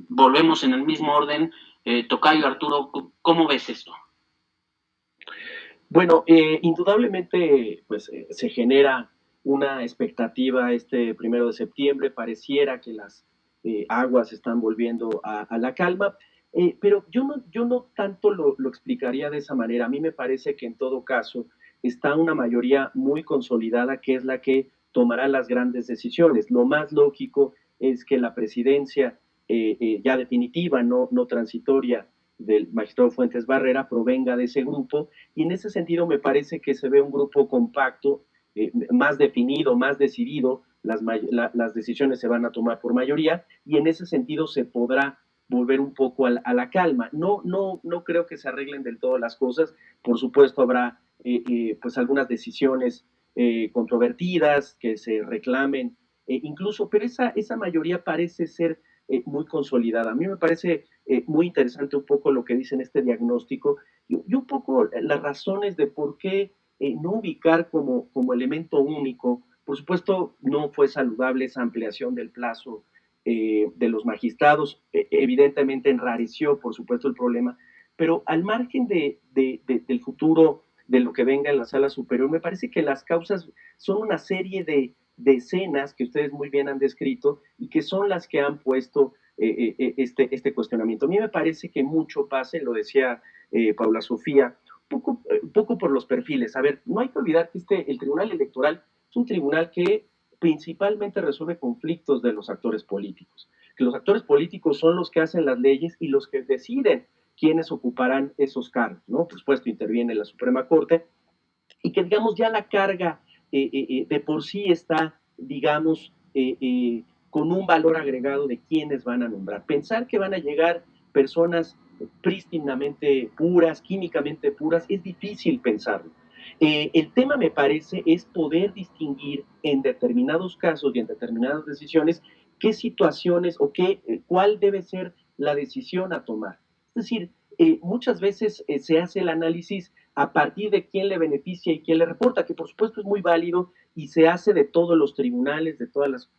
volvemos en el mismo orden. Tocayo, Arturo, ¿cómo ves esto? Bueno, indudablemente pues, se genera una expectativa este 1 de septiembre, pareciera que las aguas están volviendo a la calma, pero yo no tanto lo explicaría de esa manera. A mí me parece que en todo caso está una mayoría muy consolidada que es la que tomará las grandes decisiones. Lo más lógico es que la presidencia ya definitiva, no transitoria, del magistrado Fuentes Barrera provenga de ese grupo, y en ese sentido me parece que se ve un grupo compacto, más definido, más decidido, las decisiones se van a tomar por mayoría, y en ese sentido se podrá volver un poco a la calma. No creo que se arreglen del todo las cosas, por supuesto habrá pues algunas decisiones controvertidas que se reclamen, incluso, pero esa mayoría parece ser muy consolidada. A mí me parece muy interesante un poco lo que dice en este diagnóstico y un poco las razones de por qué no ubicar como elemento único. Por supuesto, no fue saludable esa ampliación del plazo de los magistrados, evidentemente enrareció, por supuesto, el problema, pero al margen del futuro, de lo que venga en la sala superior, me parece que las causas son una serie de escenas que ustedes muy bien han descrito y que son las que han puesto este cuestionamiento. A mí me parece que mucho pasa, lo decía Paula Sofía, un poco por los perfiles. A ver, no hay que olvidar que el Tribunal Electoral es un tribunal que principalmente resuelve conflictos de los actores políticos, que los actores políticos son los que hacen las leyes y los que deciden quiénes ocuparán esos cargos, ¿no? Por supuesto, interviene la Suprema Corte, y que, digamos, ya la carga de por sí está, digamos, con un valor agregado de quiénes van a nombrar. Pensar que van a llegar personas prístinamente puras, químicamente puras, es difícil pensarlo. El tema, me parece, es poder distinguir en determinados casos y en determinadas decisiones qué situaciones o cuál debe ser la decisión a tomar. Es decir, muchas veces se hace el análisis a partir de quién le beneficia y quién le reporta, que por supuesto es muy válido y se hace de todos los tribunales, de todas las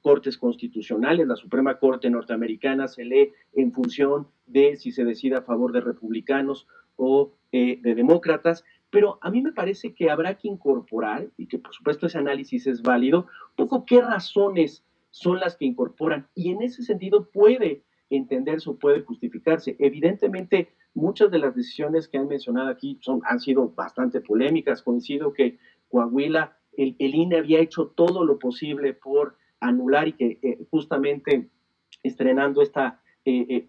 cortes constitucionales. La Suprema Corte norteamericana se lee en función de si se decide a favor de republicanos o de demócratas, pero a mí me parece que habrá que incorporar, y que por supuesto ese análisis es válido, un poco qué razones son las que incorporan, y en ese sentido puede entenderse o puede justificarse. Evidentemente, muchas de las decisiones que han mencionado aquí han sido bastante polémicas. Coincido que Coahuila, el INE había hecho todo lo posible por anular y que justamente estrenando esta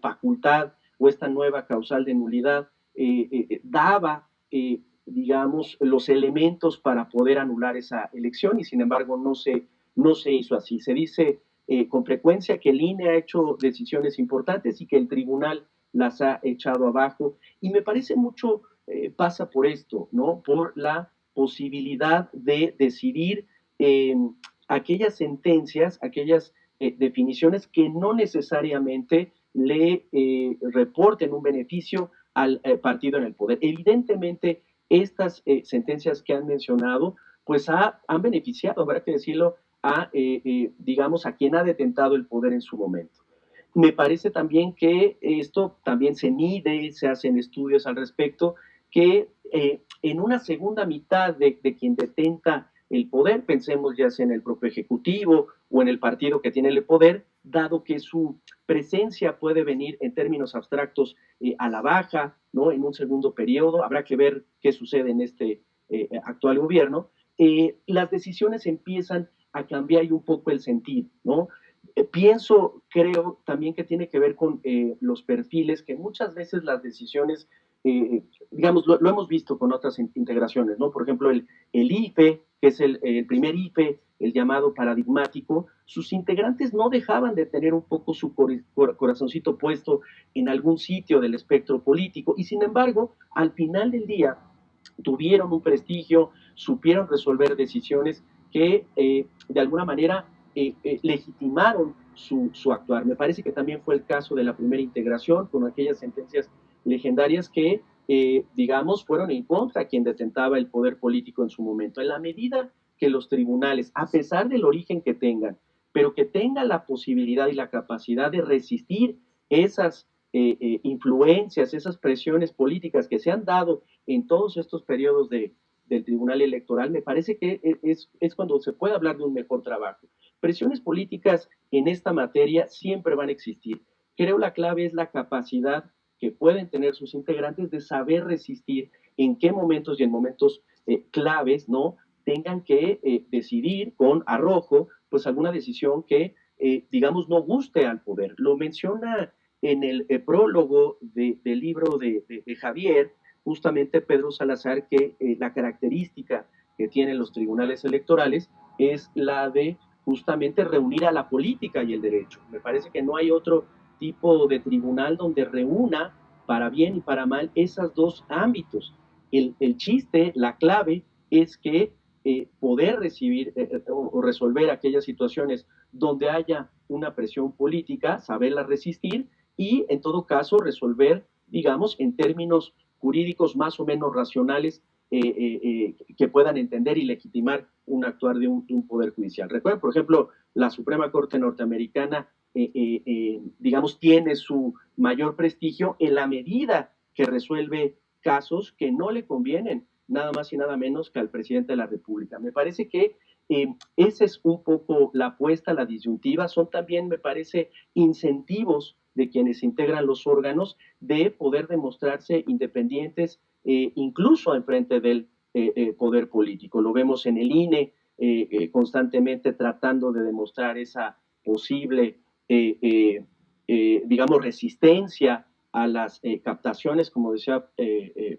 facultad o esta nueva causal de nulidad daba, digamos, los elementos para poder anular esa elección, y sin embargo no se hizo así. Se dice con frecuencia que el INE ha hecho decisiones importantes y que el tribunal las ha echado abajo, y me parece mucho pasa por esto, ¿no? Por la posibilidad de decidir aquellas sentencias, aquellas definiciones que no necesariamente le reporten un beneficio al partido en el poder. Evidentemente, estas sentencias que han mencionado, pues han beneficiado, habrá que decirlo, digamos, a quien ha detentado el poder en su momento. Me parece también que esto también se mide, se hacen estudios al respecto, que en una segunda mitad de quien detenta el poder, pensemos ya sea en el propio Ejecutivo o en el partido que tiene el poder, dado que su presencia puede venir en términos abstractos a la baja, ¿no? En un segundo periodo, habrá que ver qué sucede en este actual gobierno, las decisiones empiezan a cambiar y un poco el sentido, ¿no? Creo también que tiene que ver con los perfiles, que muchas veces las decisiones, digamos, lo hemos visto con otras integraciones, ¿no? Por ejemplo, el IFE, que es el primer IFE, el llamado paradigmático, sus integrantes no dejaban de tener un poco su corazoncito puesto en algún sitio del espectro político, y sin embargo, al final del día, tuvieron un prestigio, supieron resolver decisiones que de alguna manera legitimaron su actuar. Me parece que también fue el caso de la primera integración, con aquellas sentencias legendarias que, digamos, fueron en contra de quien detentaba el poder político en su momento. En la medida que los tribunales, a pesar del origen que tengan, pero que tengan la posibilidad y la capacidad de resistir esas influencias, esas presiones políticas que se han dado en todos estos periodos del Tribunal Electoral, me parece que es cuando se puede hablar de un mejor trabajo. Presiones políticas en esta materia siempre van a existir. Creo la clave es la capacidad que pueden tener sus integrantes de saber resistir en qué momentos y en momentos claves, ¿no? Tengan que decidir con arrojo, pues alguna decisión que, digamos, no guste al poder. Lo menciona en el prólogo del libro de Javier, justamente Pedro Salazar, que la característica que tienen los tribunales electorales es la de justamente reunir a la política y el derecho. Me parece que no hay otro tipo de tribunal donde reúna para bien y para mal esos dos ámbitos. El chiste, la clave es que poder recibir o resolver aquellas situaciones donde haya una presión política, saberla resistir y en todo caso resolver, digamos, en términos jurídicos más o menos racionales que puedan entender y legitimar un actuar de un poder judicial. Recuerden, por ejemplo, la Suprema Corte norteamericana, digamos, tiene su mayor prestigio en la medida que resuelve casos que no le convienen nada más y nada menos que al presidente de la República. Me parece que esa es un poco la apuesta, la disyuntiva. Son también, me parece, incentivos de quienes integran los órganos de poder demostrarse independientes, incluso en frente del poder político. Lo vemos en el INE, constantemente tratando de demostrar esa posible, digamos, resistencia a las captaciones, como decía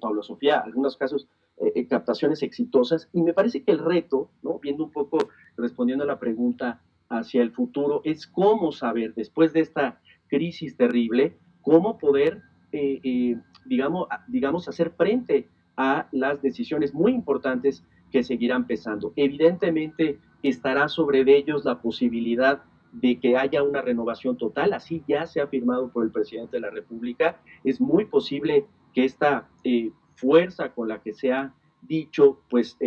Pablo Sofía, en algunos casos captaciones exitosas, y me parece que el reto, ¿no? Viendo un poco, respondiendo a la pregunta hacia el futuro, es cómo saber, después de esta crisis terrible, cómo poder, digamos, hacer frente a las decisiones muy importantes que seguirán pesando. Evidentemente estará sobre ellos la posibilidad de que haya una renovación total, así ya se ha firmado por el presidente de la República. Es muy posible que esta fuerza con la que se ha dicho, pues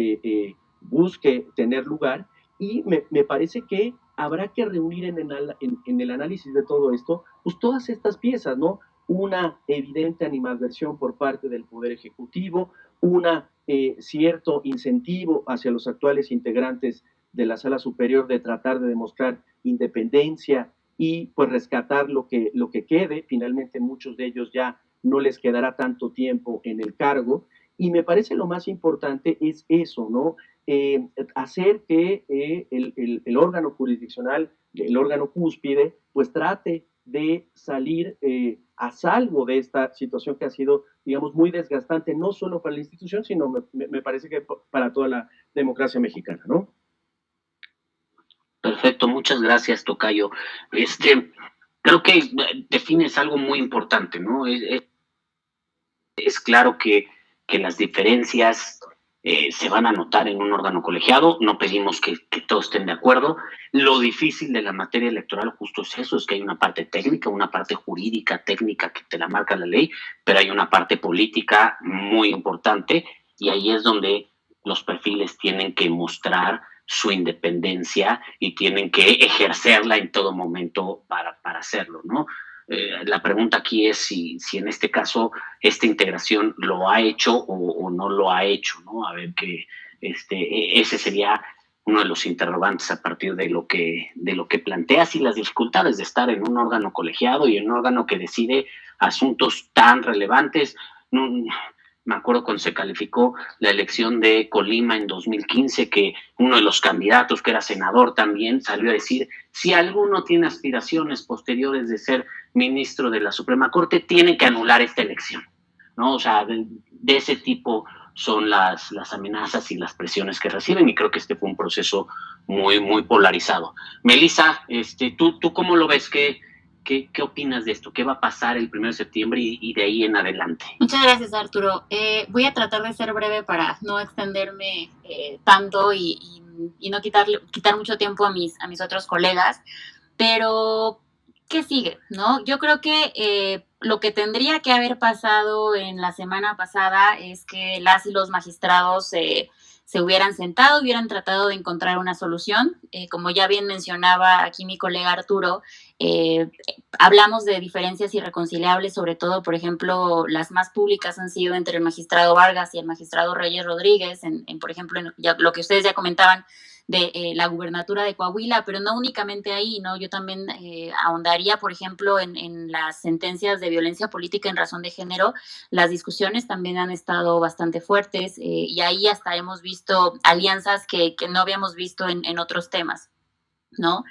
busque tener lugar, y me parece que habrá que reunir en el análisis de todo esto, pues todas estas piezas, ¿no? Una evidente animadversión por parte del Poder Ejecutivo, una cierto incentivo hacia los actuales integrantes de la Sala Superior de tratar de demostrar independencia y pues rescatar lo que quede. Finalmente muchos de ellos ya no les quedará tanto tiempo en el cargo, y me parece lo más importante es eso, ¿no? Hacer que el órgano jurisdiccional, el órgano cúspide, pues trate de salir a salvo de esta situación que ha sido, digamos, muy desgastante, no solo para la institución, sino me parece que para toda la democracia mexicana, ¿no? Perfecto, muchas gracias, tocayo. Creo que defines algo muy importante, ¿no? Es claro que las diferencias se van a notar en un órgano colegiado, no pedimos que todos estén de acuerdo. Lo difícil de la materia electoral justo es eso, es que hay una parte técnica, una parte jurídica, técnica que te la marca la ley, pero hay una parte política muy importante, y ahí es donde los perfiles tienen que mostrar su independencia y tienen que ejercerla en todo momento para hacerlo, ¿no? La pregunta aquí es si en este caso esta integración lo ha hecho o no lo ha hecho, ¿no? A ver que ese sería uno de los interrogantes a partir de lo que planteas, y las dificultades de estar en un órgano colegiado y en un órgano que decide asuntos tan relevantes. Me acuerdo cuando se calificó la elección de Colima en 2015, que uno de los candidatos, que era senador también, salió a decir: si alguno tiene aspiraciones posteriores de ser ministro de la Suprema Corte, tiene que anular esta elección, ¿no? O sea, de ese tipo son las amenazas y las presiones que reciben, y creo que este fue un proceso muy, muy polarizado. Melissa, ¿tú cómo lo ves? ¿Qué opinas de esto? ¿Qué va a pasar el 1 de septiembre y de ahí en adelante? Muchas gracias, Arturo. Voy a tratar de ser breve para no extenderme tanto y no quitar mucho tiempo a mis otros colegas, pero ¿qué sigue? ¿No? Yo creo que lo que tendría que haber pasado en la semana pasada es que las y los magistrados se hubieran sentado, hubieran tratado de encontrar una solución. Como ya bien mencionaba aquí mi colega Arturo, hablamos de diferencias irreconciliables, sobre todo, por ejemplo, las más públicas han sido entre el magistrado Vargas y el magistrado Reyes Rodríguez, por ejemplo, lo que ustedes ya comentaban de la gubernatura de Coahuila, pero no únicamente ahí, ¿no? Yo también ahondaría, por ejemplo, en las sentencias de violencia política en razón de género. Las discusiones también han estado bastante fuertes, y ahí hasta hemos visto alianzas que no habíamos visto en otros temas, ¿no?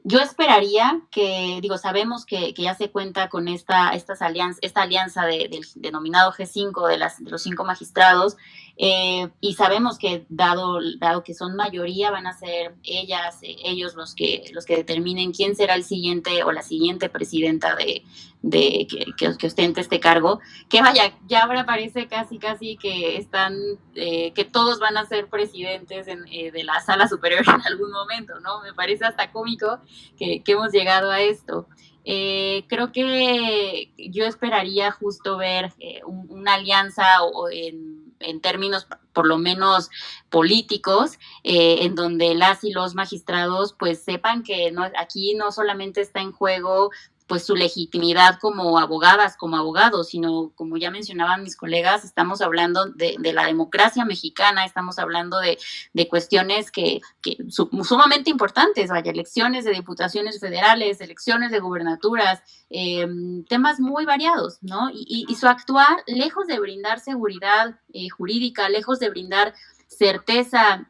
Yo esperaría que, sabemos que ya se cuenta con esta alianza del denominado G5 de los 5 magistrados, y sabemos que dado que son mayoría, van a ser ellos los que determinen quién será el siguiente o la siguiente presidenta que ostente este cargo, que vaya, ya ahora parece casi que están, que todos van a ser presidentes de la Sala Superior en algún momento, ¿no? Me parece hasta cómico que hemos llegado a esto. Creo que yo esperaría justo ver una alianza o en términos por lo menos políticos, en donde las y los magistrados pues sepan que aquí no solamente está en juego pues su legitimidad como abogadas, como abogados, sino, como ya mencionaban mis colegas, estamos hablando de la democracia mexicana, estamos hablando de cuestiones que sumamente importantes, vaya, elecciones de diputaciones federales, elecciones de gubernaturas, temas muy variados, ¿no? Y su actuar, lejos de brindar seguridad jurídica, lejos de brindar certeza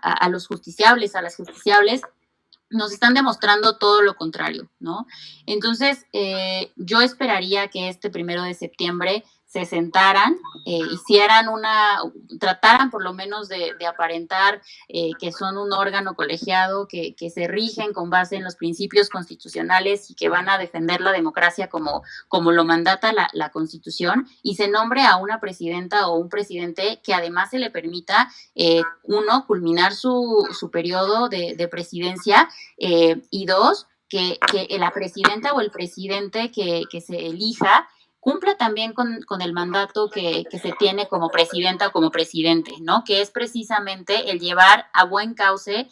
a los justiciables, a las justiciables, nos están demostrando todo lo contrario, ¿no? Entonces, yo esperaría que este 1 de septiembre se sentaran, trataran por lo menos de aparentar que son un órgano colegiado, que se rigen con base en los principios constitucionales y que van a defender la democracia como lo mandata la Constitución, y se nombre a una presidenta o un presidente que además se le permita, culminar su periodo de presidencia, y dos, que la presidenta o el presidente que se elija cumpla también con el mandato que se tiene como presidenta o como presidente, ¿no? Que es precisamente el llevar a buen cauce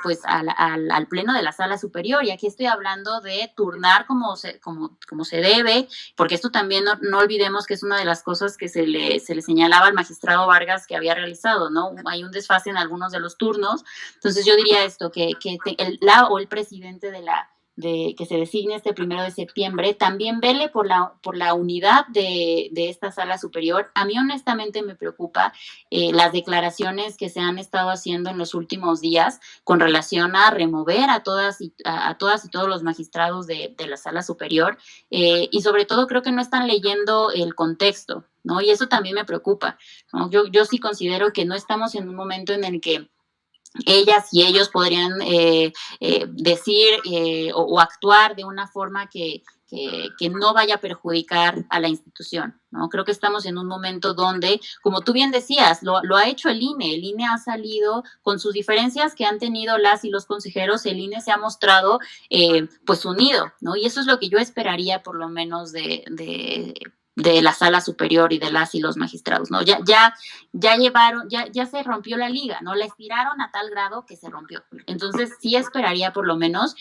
pues al pleno de la sala superior. Y aquí estoy hablando de turnar como se debe, porque esto también no olvidemos que es una de las cosas que se le señalaba al magistrado Vargas que había realizado, ¿no? Hay un desfase en algunos de los turnos. Entonces yo diría esto, que el presidente que se designe este 1 de septiembre, también vele por la unidad de esta sala superior. A mí honestamente me preocupa las declaraciones que se han estado haciendo en los últimos días con relación a remover a todas y todos los magistrados de la sala superior, y sobre todo creo que no están leyendo el contexto, ¿no? Y eso también me preocupa, ¿no? Yo sí considero que no estamos en un momento en el que ellas y ellos podrían decir o actuar de una forma que no vaya a perjudicar a la institución, ¿no? Creo que estamos en un momento donde, como tú bien decías, lo ha hecho el INE ha salido con sus diferencias que han tenido las y los consejeros, el INE se ha mostrado pues unido, ¿no? Y eso es lo que yo esperaría por lo menos de la sala superior y de las y los magistrados, ¿no? Ya se rompió la liga, ¿no? La estiraron a tal grado que se rompió. Entonces sí esperaría por lo menos,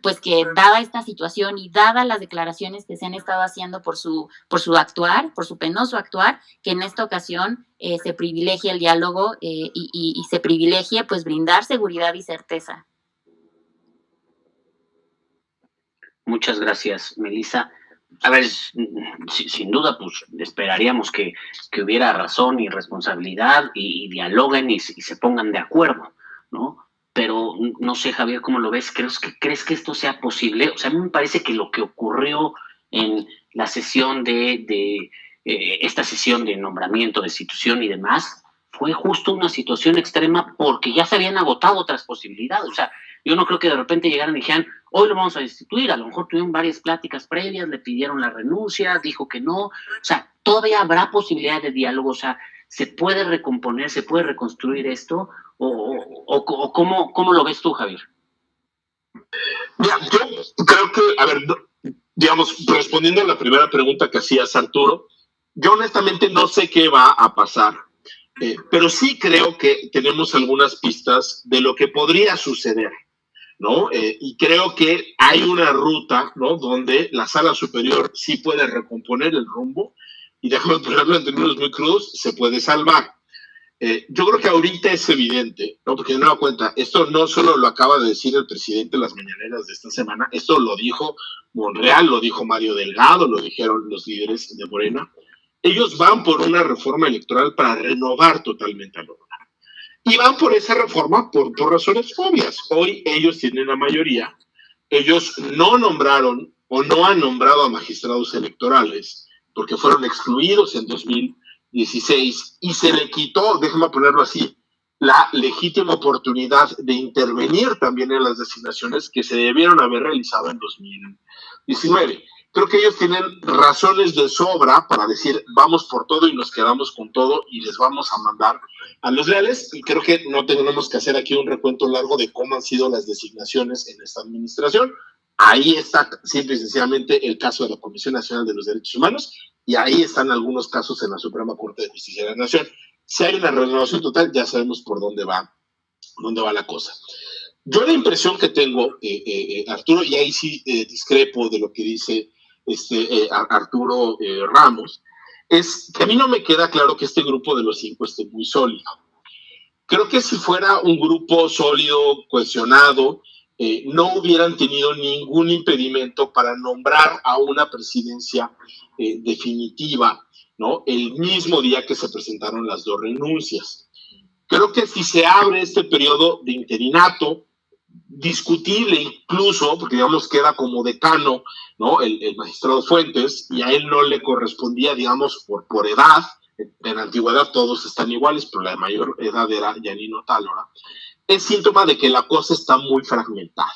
pues que dada esta situación y dadas las declaraciones que se han estado haciendo por su actuar, por su penoso actuar, que en esta ocasión se privilegie el diálogo y se privilegie pues brindar seguridad y certeza. Muchas gracias, Melissa. A ver, sin duda, pues esperaríamos que hubiera razón y responsabilidad y dialoguen y se pongan de acuerdo, ¿no? Pero no sé, Javier, ¿cómo lo ves? ¿Crees que esto sea posible? O sea, a mí me parece que lo que ocurrió en la sesión esta sesión de nombramiento, destitución y demás, fue justo una situación extrema porque ya se habían agotado otras posibilidades. O sea, yo no creo que de repente llegaran y dijeran, hoy lo vamos a destituir. A lo mejor tuvieron varias pláticas previas, le pidieron la renuncia, dijo que no. O sea, todavía habrá posibilidad de diálogo. O sea, ¿se puede recomponer, se puede reconstruir esto? ¿O cómo lo ves tú, Javier? Mira, yo creo que, a ver, digamos, respondiendo a la primera pregunta que hacías, Arturo, yo honestamente no sé qué va a pasar. Pero sí creo que tenemos algunas pistas de lo que podría suceder, ¿no? Y creo que hay una ruta, ¿no? Donde la sala superior sí puede recomponer el rumbo y, déjame ponerlo en términos muy crudos, se puede salvar. Yo creo que ahorita es evidente, ¿no? Porque de nueva cuenta, esto no solo lo acaba de decir el presidente en las mañaneras de esta semana, esto lo dijo Monreal, lo dijo Mario Delgado, lo dijeron los líderes de Morena. Ellos van por una reforma electoral para renovar totalmente al órgano. Y van por esa reforma por razones obvias. Hoy ellos tienen la mayoría. Ellos no nombraron o no han nombrado a magistrados electorales porque fueron excluidos en 2016 y se le quitó, déjame ponerlo así, la legítima oportunidad de intervenir también en las designaciones que se debieron haber realizado en 2019. Creo que ellos tienen razones de sobra para decir vamos por todo y nos quedamos con todo y les vamos a mandar a los leales, y creo que no tenemos que hacer aquí un recuento largo de cómo han sido las designaciones en esta administración. Ahí está simple y sencillamente el caso de la Comisión Nacional de los Derechos Humanos y ahí están algunos casos en la Suprema Corte de Justicia de la Nación. Si hay una renovación total, ya sabemos por dónde va la cosa. Yo la impresión que tengo, Arturo, y ahí sí discrepo de lo que dice Arturo Ramos, es que a mí no me queda claro que este grupo de los 5 esté muy sólido. Creo que si fuera un grupo sólido, cohesionado, no hubieran tenido ningún impedimento para nombrar a una presidencia definitiva, ¿no? El mismo día que se presentaron las 2 renuncias. Creo que si se abre este periodo de interinato, discutible incluso, porque digamos queda como decano, ¿no? El magistrado Fuentes, y a él no le correspondía, digamos, por edad. En la antigüedad todos están iguales, pero la de mayor edad era Yanino Tálora. Es síntoma de que la cosa está muy fragmentada.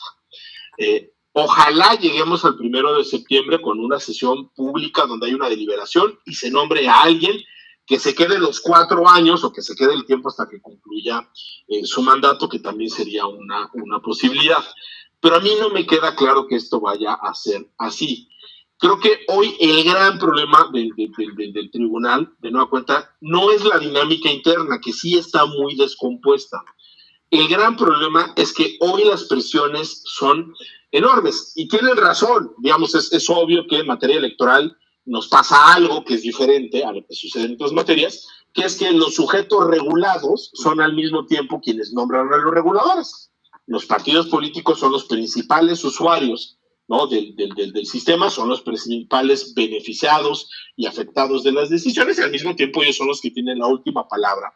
Ojalá lleguemos al 1 de septiembre con una sesión pública donde hay una deliberación y se nombre a alguien que se quede los 4 años o que se quede el tiempo hasta que concluya su mandato, que también sería una posibilidad. Pero a mí no me queda claro que esto vaya a ser así. Creo que hoy el gran problema del tribunal, de nueva cuenta, no es la dinámica interna, que sí está muy descompuesta. El gran problema es que hoy las presiones son enormes y tienen razón. Digamos, es obvio que en materia electoral nos pasa algo que es diferente a lo que sucede en otras materias, que es que los sujetos regulados son al mismo tiempo quienes nombran a los reguladores. Los partidos políticos son los principales usuarios, ¿no?, del sistema, son los principales beneficiados y afectados de las decisiones, y al mismo tiempo ellos son los que tienen la última palabra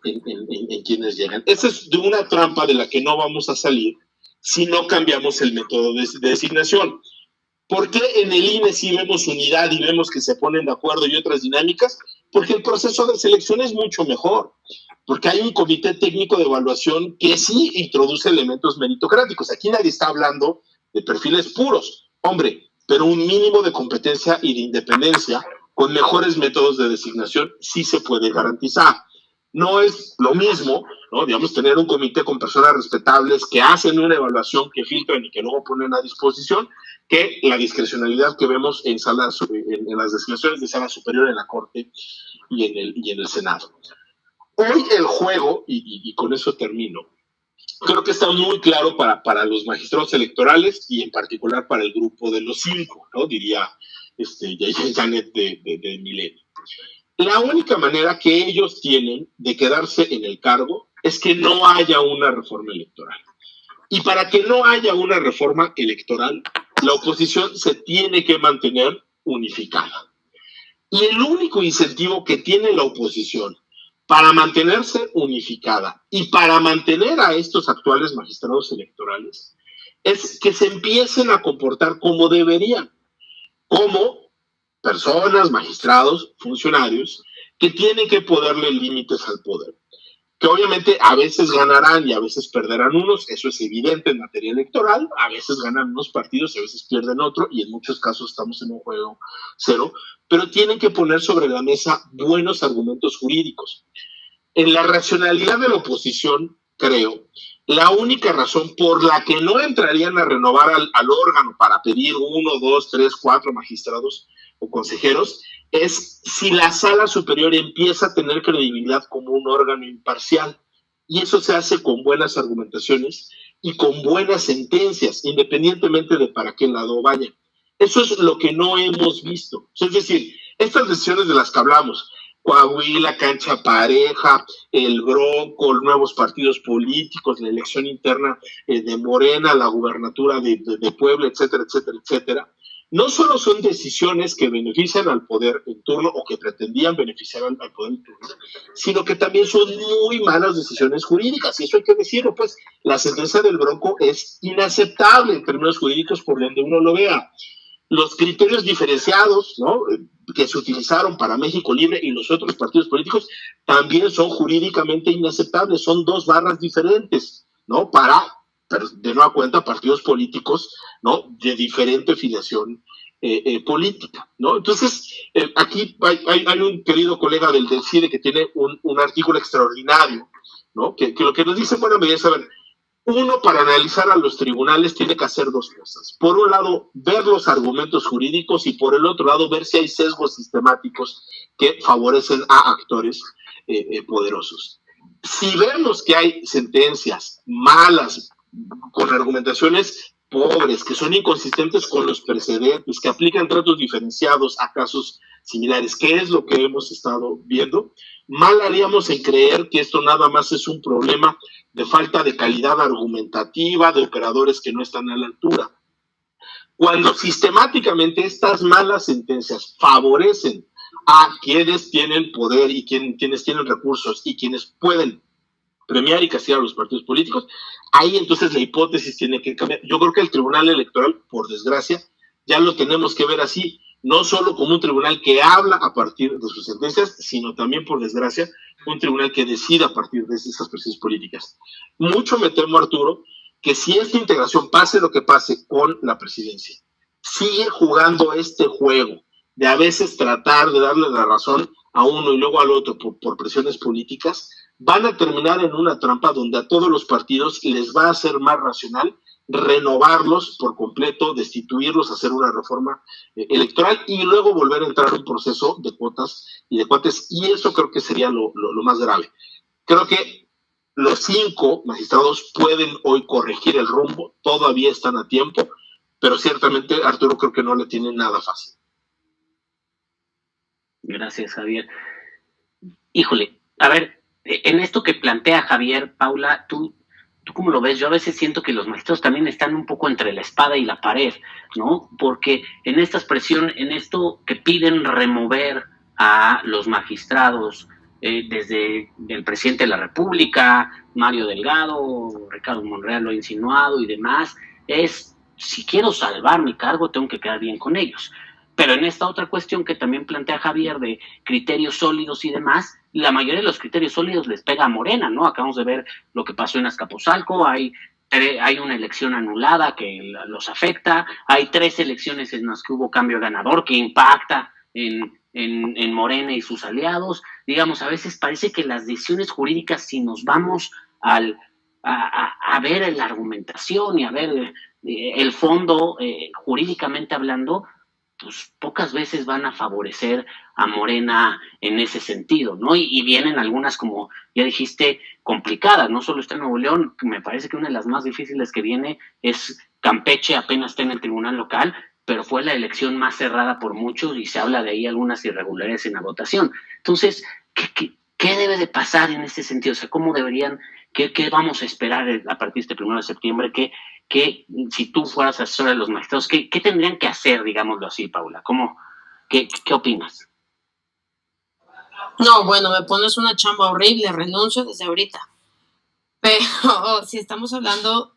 en quienes llegan. Esa es de una trampa de la que no vamos a salir si no cambiamos el método de designación. ¿Por qué en el INE sí vemos unidad y vemos que se ponen de acuerdo y otras dinámicas? Porque el proceso de selección es mucho mejor, porque hay un comité técnico de evaluación que sí introduce elementos meritocráticos. Aquí nadie está hablando de perfiles puros, hombre, pero un mínimo de competencia y de independencia con mejores métodos de designación sí se puede garantizar. No es lo mismo, ¿no?, digamos, tener un comité con personas respetables que hacen una evaluación, que filtran y que luego ponen a disposición, que la discrecionalidad que vemos en las designaciones de sala superior en la Corte y en el Senado. Hoy el juego, y con eso termino, creo que está muy claro para los magistrados electorales y en particular para el grupo de los 5, ¿no?, diría Janet de Milenio. La única manera que ellos tienen de quedarse en el cargo es que no haya una reforma electoral. Y para que no haya una reforma electoral, la oposición se tiene que mantener unificada. Y el único incentivo que tiene la oposición para mantenerse unificada y para mantener a estos actuales magistrados electorales es que se empiecen a comportar como deberían, como personas, magistrados, funcionarios, que tienen que ponerle límites al poder, que obviamente a veces ganarán y a veces perderán unos, eso es evidente en materia electoral, a veces ganan unos partidos y a veces pierden otro, y en muchos casos estamos en un juego cero, pero tienen que poner sobre la mesa buenos argumentos jurídicos. En la racionalidad de la oposición, creo, la única razón por la que no entrarían a renovar al órgano para pedir 1, 2, 3, 4 magistrados o consejeros es si la sala superior empieza a tener credibilidad como un órgano imparcial. Y eso se hace con buenas argumentaciones y con buenas sentencias, independientemente de para qué lado vaya. Eso es lo que no hemos visto. Es decir, estas decisiones de las que hablamos, Coahuila, cancha pareja, el Bronco, nuevos partidos políticos, la elección interna de Morena, la gubernatura de Puebla, etcétera, etcétera, etcétera, no solo son decisiones que benefician al poder en turno o que pretendían beneficiar al poder en turno, sino que también son muy malas decisiones jurídicas. Y eso hay que decirlo, pues la sentencia del Bronco es inaceptable en términos jurídicos por donde uno lo vea. Los criterios diferenciados, ¿no?, que se utilizaron para México Libre y los otros partidos políticos también son jurídicamente inaceptables. Son 2 barras diferentes, ¿no?, para, de nueva cuenta, partidos políticos, ¿no?, de diferente filiación política, ¿no? Entonces, aquí hay un querido colega del CIDE que tiene un artículo extraordinario, ¿no?, que lo que nos dice, bueno, me dice, a ver, uno, para analizar a los tribunales tiene que hacer 2 cosas. Por un lado, ver los argumentos jurídicos y por el otro lado, ver si hay sesgos sistemáticos que favorecen a actores poderosos. Si vemos que hay sentencias malas, con argumentaciones pobres, que son inconsistentes con los precedentes, que aplican tratos diferenciados a casos similares, que es lo que hemos estado viendo, mal haríamos en creer que esto nada más es un problema de falta de calidad argumentativa, de operadores que no están a la altura. Cuando sistemáticamente estas malas sentencias favorecen a quienes tienen poder y quienes tienen recursos y quienes pueden premiar y castigar a los partidos políticos, ahí entonces la hipótesis tiene que cambiar. Yo creo que el Tribunal Electoral, por desgracia, ya lo tenemos que ver así, no solo como un tribunal que habla a partir de sus sentencias, sino también, por desgracia, un tribunal que decida a partir de esas presiones políticas. Mucho me temo, Arturo, que si esta integración, pase lo que pase con la presidencia, sigue jugando este juego de a veces tratar de darle la razón a uno y luego al otro por presiones políticas, van a terminar en una trampa donde a todos los partidos les va a ser más racional renovarlos por completo, destituirlos, hacer una reforma electoral y luego volver a entrar en un proceso de cuotas y de cuates, y eso creo que sería lo más grave. Creo que los 5 magistrados pueden hoy corregir el rumbo, todavía están a tiempo, pero ciertamente Arturo creo que no le tiene nada fácil. Gracias, Javier. Híjole, a ver, en esto que plantea Javier, Paula, ¿tú cómo lo ves? Yo a veces siento que los magistrados también están un poco entre la espada y la pared, ¿no? Porque en esta expresión, en esto que piden remover a los magistrados, desde el presidente de la República, Mario Delgado, Ricardo Monreal lo ha insinuado y demás, es, si quiero salvar mi cargo, tengo que quedar bien con ellos. Pero en esta otra cuestión que también plantea Javier de criterios sólidos y demás, la mayoría de los criterios sólidos les pega a Morena, ¿no? Acabamos de ver lo que pasó en Azcapotzalco, hay una elección anulada que los afecta, hay 3 elecciones en las que hubo cambio de ganador que impacta en Morena y sus aliados. Digamos, a veces parece que las decisiones jurídicas, si nos vamos a ver la argumentación y a ver el fondo jurídicamente hablando, pues pocas veces van a favorecer a Morena en ese sentido, ¿no? Y vienen algunas, como ya dijiste, complicadas. No solo está en Nuevo León, me parece que una de las más difíciles que viene es Campeche, apenas está en el tribunal local, pero fue la elección más cerrada por muchos y se habla de ahí algunas irregularidades en la votación. Entonces, ¿qué debe de pasar en ese sentido? O sea, ¿cómo deberían, qué vamos a esperar a partir de este 1 de septiembre? ¿Qué, si tú fueras asesora de los magistrados, qué tendrían que hacer, digámoslo así, Paula? ¿Qué opinas? No, bueno, me pones una chamba horrible, renuncio desde ahorita. Pero si estamos hablando,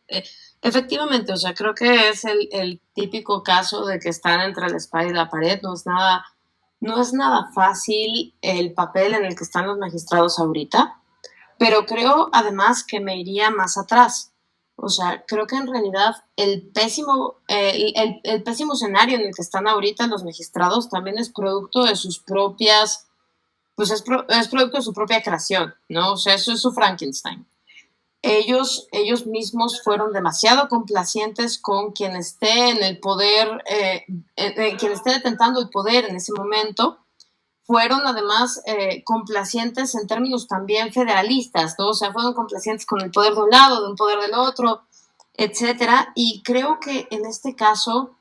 efectivamente, o sea, creo que es el típico caso de que están entre la espada y la pared. No es nada fácil el papel en el que están los magistrados ahorita, pero creo además que me iría más atrás. O sea, creo que en realidad el pésimo escenario en el que están ahorita los magistrados también es producto de sus propias, pues es producto de su propia creación, ¿no? O sea, eso es su Frankenstein. Ellos mismos fueron demasiado complacientes con quien esté en el poder, quien esté detentando el poder en ese momento. Fueron además complacientes en términos también federalistas, ¿no? O sea, fueron complacientes con el poder de un lado, de un poder del otro, etcétera. Y creo que en este caso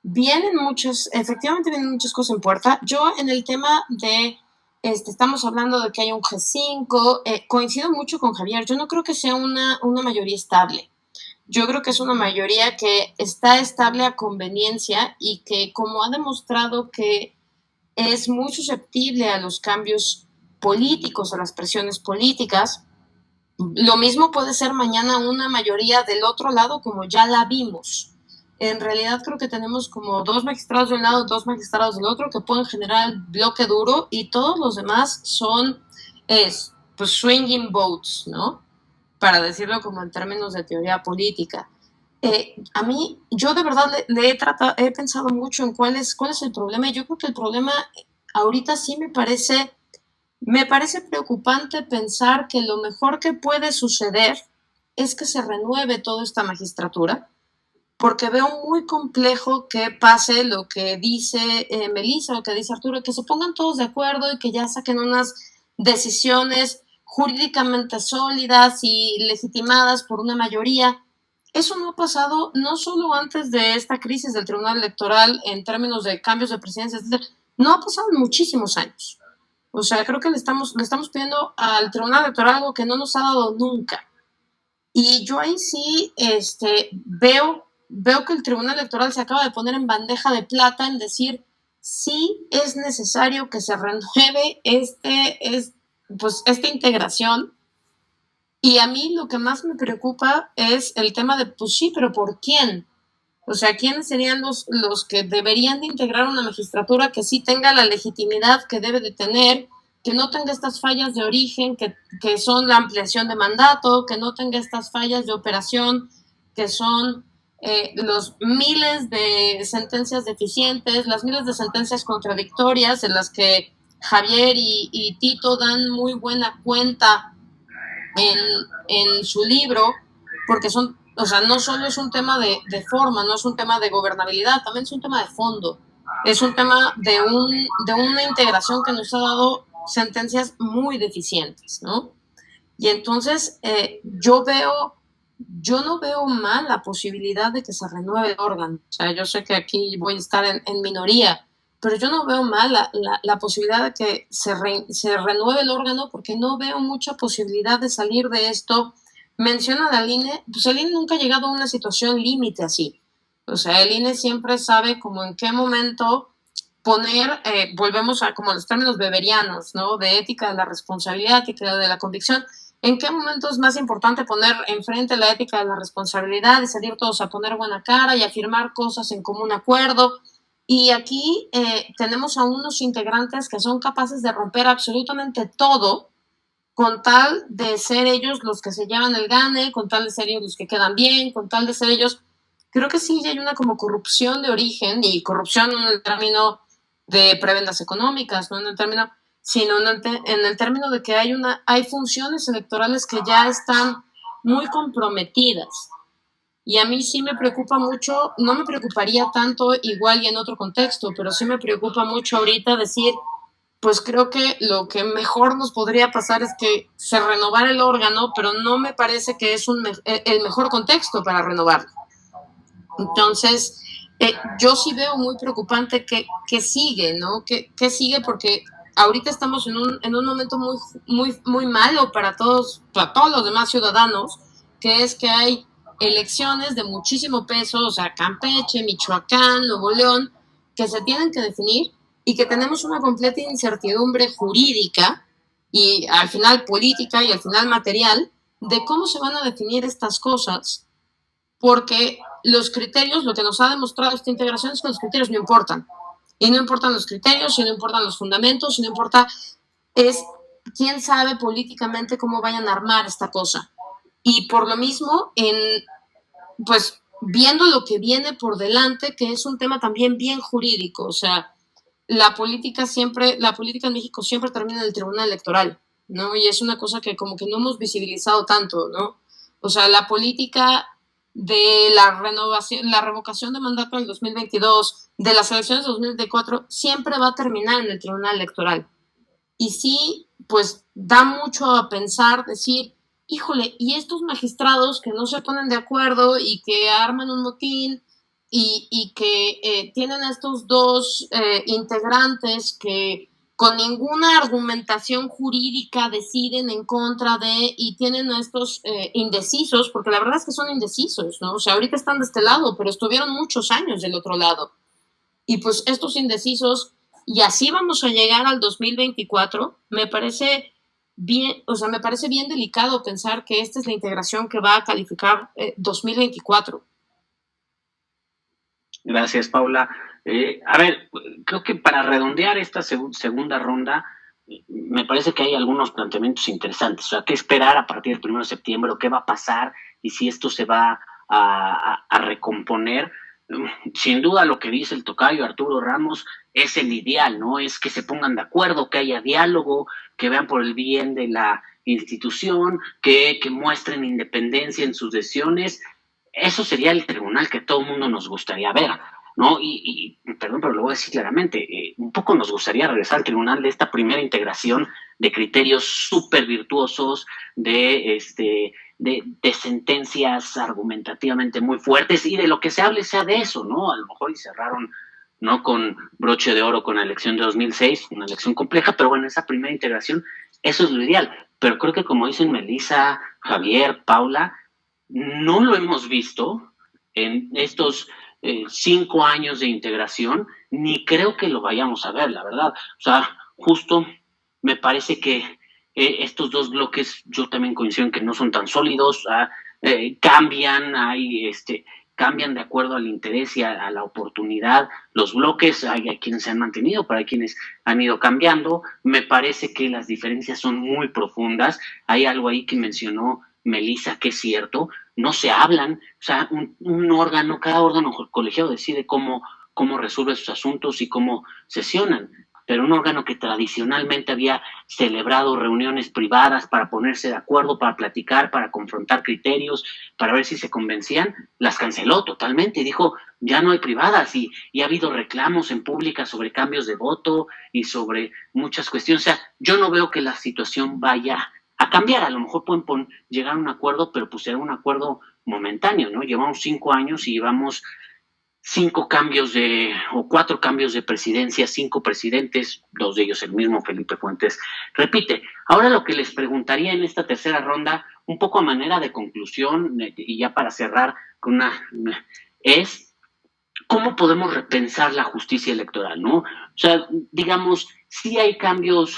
efectivamente vienen muchas cosas en puerta. Yo en el tema de, estamos hablando de que hay un G5, coincido mucho con Javier. Yo no creo que sea una mayoría estable. Yo creo que es una mayoría que está estable a conveniencia y que, como ha demostrado que es muy susceptible a los cambios políticos, a las presiones políticas. Lo mismo puede ser mañana una mayoría del otro lado, como ya la vimos. En realidad creo que tenemos como 2 magistrados de un lado, 2 magistrados del otro, que pueden generar el bloque duro, y todos los demás son pues swinging votes, ¿no? Para decirlo como en términos de teoría política. A mí, yo de verdad he pensado mucho en cuál es el problema, y yo creo que el problema ahorita sí me parece preocupante pensar que lo mejor que puede suceder es que se renueve toda esta magistratura, porque veo muy complejo que pase lo que dice Melissa, lo que dice Arturo, que se pongan todos de acuerdo y que ya saquen unas decisiones jurídicamente sólidas y legitimadas por una mayoría. Eso no ha pasado no solo antes de esta crisis del Tribunal Electoral en términos de cambios de presidencia, etc. No ha pasado en muchísimos años. O sea, creo que le estamos pidiendo al Tribunal Electoral algo que no nos ha dado nunca. Y yo ahí sí veo que el Tribunal Electoral se acaba de poner en bandeja de plata en decir, sí es necesario que se renueve esta integración. Y a mí lo que más me preocupa es el tema de, pues sí, pero ¿por quién? O sea, ¿quiénes serían los que deberían de integrar una magistratura que sí tenga la legitimidad que debe de tener, que no tenga estas fallas de origen, que son la ampliación de mandato, que no tenga estas fallas de operación, que son los miles de sentencias deficientes, las miles de sentencias contradictorias en las que Javier y Tito dan muy buena cuenta en su libro, porque son o sea, no solo es un tema de forma, no es un tema de gobernabilidad, también es un tema de fondo. Es un tema de una integración que nos ha dado sentencias muy deficientes, ¿no? Y entonces yo no veo mal la posibilidad de que se renueve el órgano. O sea, yo sé que aquí voy a estar en minoría, pero yo no veo mal la posibilidad de que se renueve el órgano, porque no veo mucha posibilidad de salir de esto. Mencionan al INE, pues el INE nunca ha llegado a una situación límite así. O sea, el INE siempre sabe como en qué momento poner, volvemos a como los términos beberianos, ¿no? De ética de la responsabilidad, ética de la convicción. ¿En qué momento es más importante poner enfrente la ética de la responsabilidad y salir todos a poner buena cara y a firmar cosas en común acuerdo? Y aquí tenemos a unos integrantes que son capaces de romper absolutamente todo con tal de ser ellos los que se llevan el gane, con tal de ser ellos los que quedan bien, con tal de ser ellos... Creo que sí hay una como corrupción de origen, y corrupción en el término de prebendas económicas, no en el término, sino en el término de que hay funciones electorales que ya están muy comprometidas. Y a mí sí me preocupa mucho, no me preocuparía tanto igual y en otro contexto, pero sí me preocupa mucho ahorita decir, pues creo que lo que mejor nos podría pasar es que se renovara el órgano, pero no me parece que es el mejor contexto para renovarlo. Entonces, yo sí veo muy preocupante que sigue, ¿no? Que sigue, porque ahorita estamos en un momento muy, muy, muy malo para todos los demás ciudadanos, que es que hay elecciones de muchísimo peso, o sea, Campeche, Michoacán, Nuevo León, que se tienen que definir, y que tenemos una completa incertidumbre jurídica y al final política y al final material de cómo se van a definir estas cosas, porque los criterios, lo que nos ha demostrado esta integración es que los criterios no importan. Y no importan los criterios, y no importan los fundamentos, y no importa, es quién sabe políticamente cómo vayan a armar esta cosa. Y por lo mismo, pues viendo lo que viene por delante, que es un tema también bien jurídico, o sea, la política en México siempre termina en el Tribunal Electoral, ¿no? Y es una cosa que como que no hemos visibilizado tanto, ¿no? O sea, la política de la revocación de mandato en el 2022, de las elecciones de 2024, siempre va a terminar en el Tribunal Electoral. Y sí, pues da mucho a pensar, decir, híjole, y estos magistrados que no se ponen de acuerdo y que arman un motín y que tienen a estos dos integrantes que con ninguna argumentación jurídica deciden en contra de, y tienen a estos indecisos, porque la verdad es que son indecisos, ¿no? O sea, ahorita están de este lado, pero estuvieron muchos años del otro lado. Y pues estos indecisos, y así vamos a llegar al 2024, me parece bien, o sea, me parece bien delicado pensar que esta es la integración que va a calificar 2024. Gracias, Paula. A ver, creo que para redondear esta segunda ronda, me parece que hay algunos planteamientos interesantes. O sea, ¿qué esperar a partir del 1 de septiembre? ¿O qué va a pasar? Y si esto se va a recomponer. Sin duda lo que dice el tocayo Arturo Ramos es el ideal, ¿no? Es que se pongan de acuerdo, que haya diálogo, que vean por el bien de la institución, que muestren independencia en sus decisiones. Eso sería el tribunal que todo el mundo nos gustaría ver, ¿no? Y perdón, pero lo voy a decir claramente, un poco nos gustaría regresar al tribunal de esta primera integración de criterios súper virtuosos, de sentencias argumentativamente muy fuertes, y de lo que se hable sea de eso, ¿no? A lo mejor y cerraron, ¿no?, con broche de oro con la elección de 2006, una elección compleja, pero bueno, esa primera integración, eso es lo ideal. Pero creo que, como dicen Melissa, Javier, Paula, no lo hemos visto en estos 5 años de integración, ni creo que lo vayamos a ver, la verdad. O sea, justo me parece que estos dos bloques, yo también coincido en que no son tan sólidos, cambian, cambian de acuerdo al interés y a la oportunidad. Los bloques, hay quienes se han mantenido, pero hay quienes han ido cambiando. Me parece que las diferencias son muy profundas. Hay algo ahí que mencionó Melissa, que es cierto, no se hablan. O sea, un órgano, cada órgano colegiado decide cómo resuelve sus asuntos y cómo sesionan. pero un órgano que tradicionalmente había celebrado reuniones privadas para ponerse de acuerdo, para platicar, para confrontar criterios, para ver si se convencían, las canceló totalmente y dijo, ya no hay privadas, y ha habido reclamos en pública sobre cambios de voto y sobre muchas cuestiones. O sea, yo no veo que la situación vaya a cambiar. A lo mejor pueden llegar a un acuerdo, pero pues será un acuerdo momentáneo, ¿no? Llevamos 5 años y llevamos 4 cambios de presidencia, 5 presidentes, 2 de ellos el mismo Felipe Fuentes repite. Ahora lo que les preguntaría en esta tercera ronda, un poco a manera de conclusión, y ya para cerrar con es ¿cómo podemos repensar la justicia electoral, no? O sea, digamos, sí hay cambios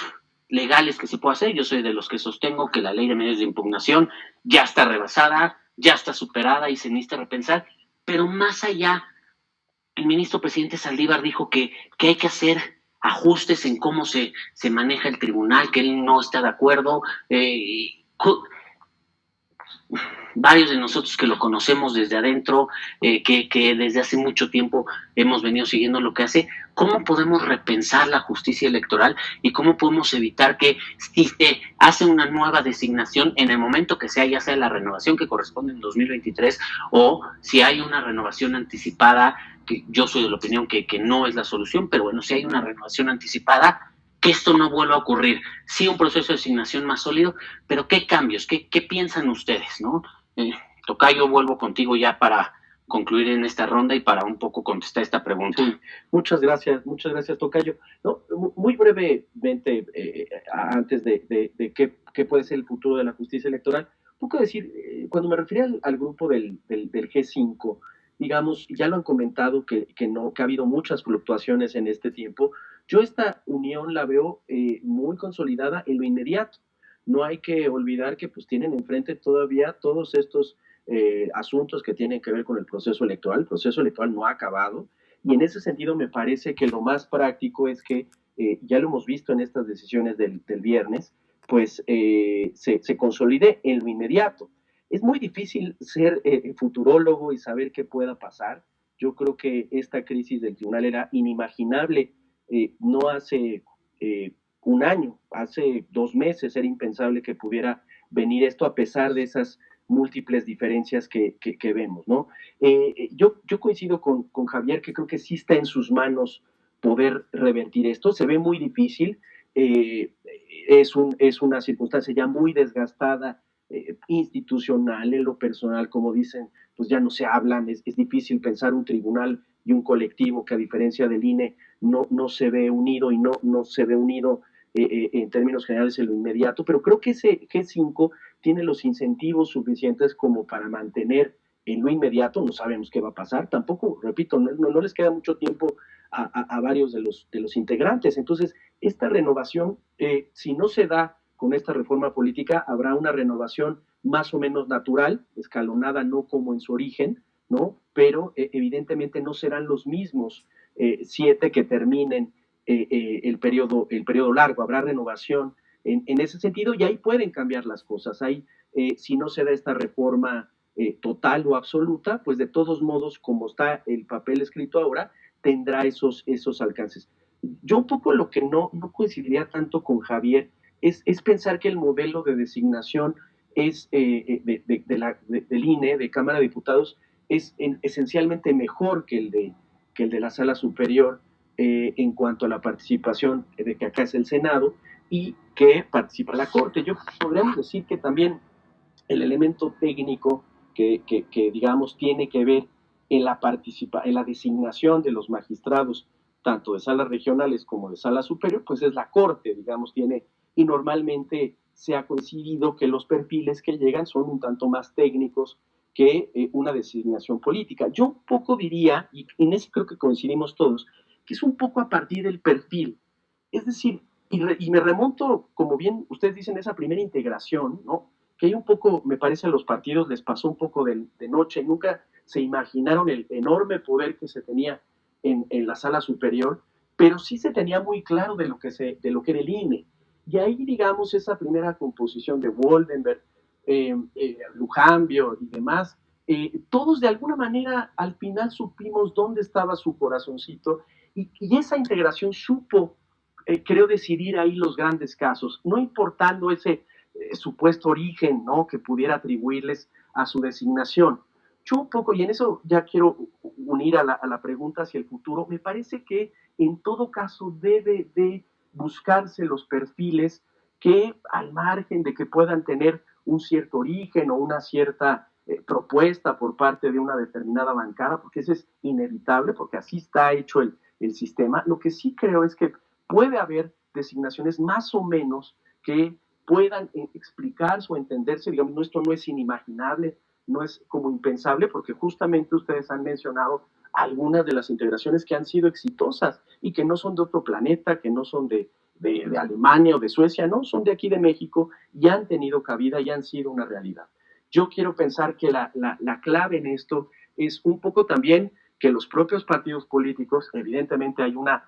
legales que se puede hacer. Yo soy de los que sostengo que la ley de medios de impugnación ya está rebasada, ya está superada y se necesita repensar, pero más allá, el ministro presidente Saldívar dijo que hay que hacer ajustes en cómo se maneja el tribunal, que él no está de acuerdo. Varios de nosotros que lo conocemos desde adentro, que desde hace mucho tiempo hemos venido siguiendo lo que hace, ¿cómo podemos repensar la justicia electoral y cómo podemos evitar que si se hace una nueva designación en el momento que sea, ya sea la renovación que corresponde en 2023 o si hay una renovación anticipada, que yo soy de la opinión que no es la solución, pero bueno, si hay una renovación anticipada, que esto no vuelva a ocurrir? Sí, un proceso de designación más sólido, pero ¿qué cambios? ¿Qué piensan ustedes, no? Tocayo, vuelvo contigo ya para concluir en esta ronda y para un poco contestar esta pregunta. Sí, muchas gracias, Tocayo. No, muy brevemente, antes de qué puede ser el futuro de la justicia electoral, un poco decir, cuando me refería al grupo del G5, digamos, ya lo han comentado que ha habido muchas fluctuaciones en este tiempo. Yo esta unión la veo muy consolidada en lo inmediato. No hay que olvidar que pues tienen enfrente todavía todos estos asuntos que tienen que ver con el proceso electoral. El proceso electoral no ha acabado y en ese sentido me parece que lo más práctico es que, ya lo hemos visto en estas decisiones del viernes, pues se consolide en lo inmediato. Es muy difícil ser futurólogo y saber qué pueda pasar. Yo creo que esta crisis del tribunal era inimaginable. No hace un año, hace 2 meses era impensable que pudiera venir esto a pesar de esas múltiples diferencias que vemos, ¿no? Yo coincido con Javier, que creo que sí está en sus manos poder revertir esto. Se ve muy difícil, es una circunstancia ya muy desgastada, institucional, en lo personal, como dicen, pues ya no se hablan, es difícil pensar un tribunal y un colectivo que a diferencia del INE no se ve unido y no se ve unido en términos generales en lo inmediato, pero creo que ese G5 tiene los incentivos suficientes como para mantener en lo inmediato. No sabemos qué va a pasar, tampoco, repito, no les queda mucho tiempo a varios de los integrantes. Entonces, esta renovación, si no se da con esta reforma política, habrá una renovación más o menos natural, escalonada, no como en su origen, ¿no? Pero evidentemente no serán los mismos 7 que terminen el periodo largo. Habrá renovación en ese sentido y ahí pueden cambiar las cosas. Ahí, si no se da esta reforma total o absoluta, pues de todos modos, como está el papel escrito ahora, tendrá esos alcances. Yo un poco lo que no coincidiría tanto con Javier es pensar que el modelo de designación es del INE, de Cámara de Diputados, es esencialmente mejor que el de la Sala Superior en cuanto a la participación de que acá es el Senado y que participa la Corte. Yo podríamos decir que también el elemento técnico que digamos tiene que ver en la designación de los magistrados, tanto de salas regionales como de sala superior, pues es la Corte, digamos, y normalmente se ha coincidido que los perfiles que llegan son un tanto más técnicos que una designación política. Yo un poco diría, y en eso creo que coincidimos todos, que es un poco a partir del perfil. Es decir, y me remonto, como bien ustedes dicen, esa primera integración, ¿no? Que hay un poco, me parece, a los partidos les pasó un poco de noche, nunca se imaginaron el enorme poder que se tenía en la sala superior, pero sí se tenía muy claro de lo que era el INE. Y ahí, digamos, esa primera composición de Woldenberg, Lujambio y demás, todos de alguna manera al final supimos dónde estaba su corazoncito y esa integración supo creo, decidir ahí los grandes casos, no importando ese supuesto origen, ¿no?, que pudiera atribuirles a su designación. Yo un poco, y en eso ya quiero unir a la pregunta hacia el futuro, me parece que en todo caso debe de buscarse los perfiles que, al margen de que puedan tener un cierto origen o una cierta propuesta por parte de una determinada bancada, porque eso es inevitable, porque así está hecho el sistema. Lo que sí creo es que puede haber designaciones más o menos que puedan explicarse o entenderse. Digamos, no, esto no es inimaginable, no es como impensable, porque justamente ustedes han mencionado algunas de las integraciones que han sido exitosas y que no son de otro planeta, que no son de Alemania o de Suecia, no, son de aquí de México y han tenido cabida y han sido una realidad. Yo quiero pensar que la clave en esto es un poco también que los propios partidos políticos, evidentemente hay una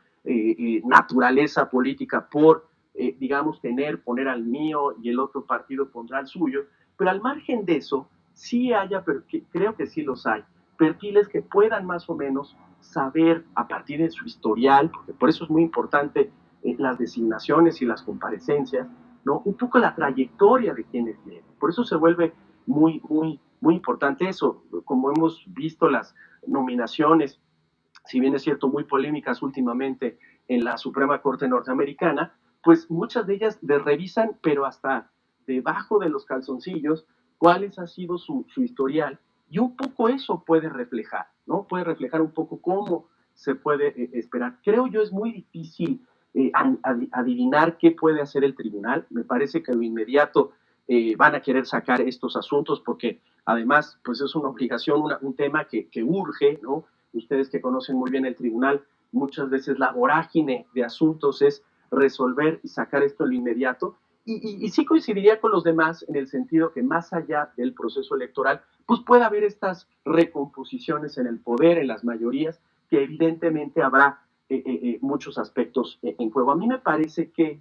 naturaleza política por, digamos, poner al mío y el otro partido pondrá al suyo, pero al margen de eso, sí haya, pero creo que sí los hay, perfiles que puedan más o menos saber a partir de su historial, porque por eso es muy importante las designaciones y las comparecencias, ¿no?, un poco la trayectoria de quienes vienen. Por eso se vuelve muy, muy, muy importante eso. Como hemos visto las nominaciones, si bien es cierto, muy polémicas últimamente en la Suprema Corte norteamericana, pues muchas de ellas les revisan, pero hasta debajo de los calzoncillos, cuál ha sido su historial, y un poco eso puede reflejar, ¿no? Puede reflejar un poco cómo se puede esperar. Creo yo es muy difícil adivinar qué puede hacer el tribunal. Me parece que de inmediato van a querer sacar estos asuntos porque además pues es una obligación, un tema que urge, ¿no? Ustedes que conocen muy bien el tribunal, muchas veces la vorágine de asuntos es resolver y sacar esto en lo inmediato. Y sí coincidiría con los demás en el sentido que más allá del proceso electoral, pues puede haber estas recomposiciones en el poder, en las mayorías, que evidentemente habrá muchos aspectos en juego. A mí me parece que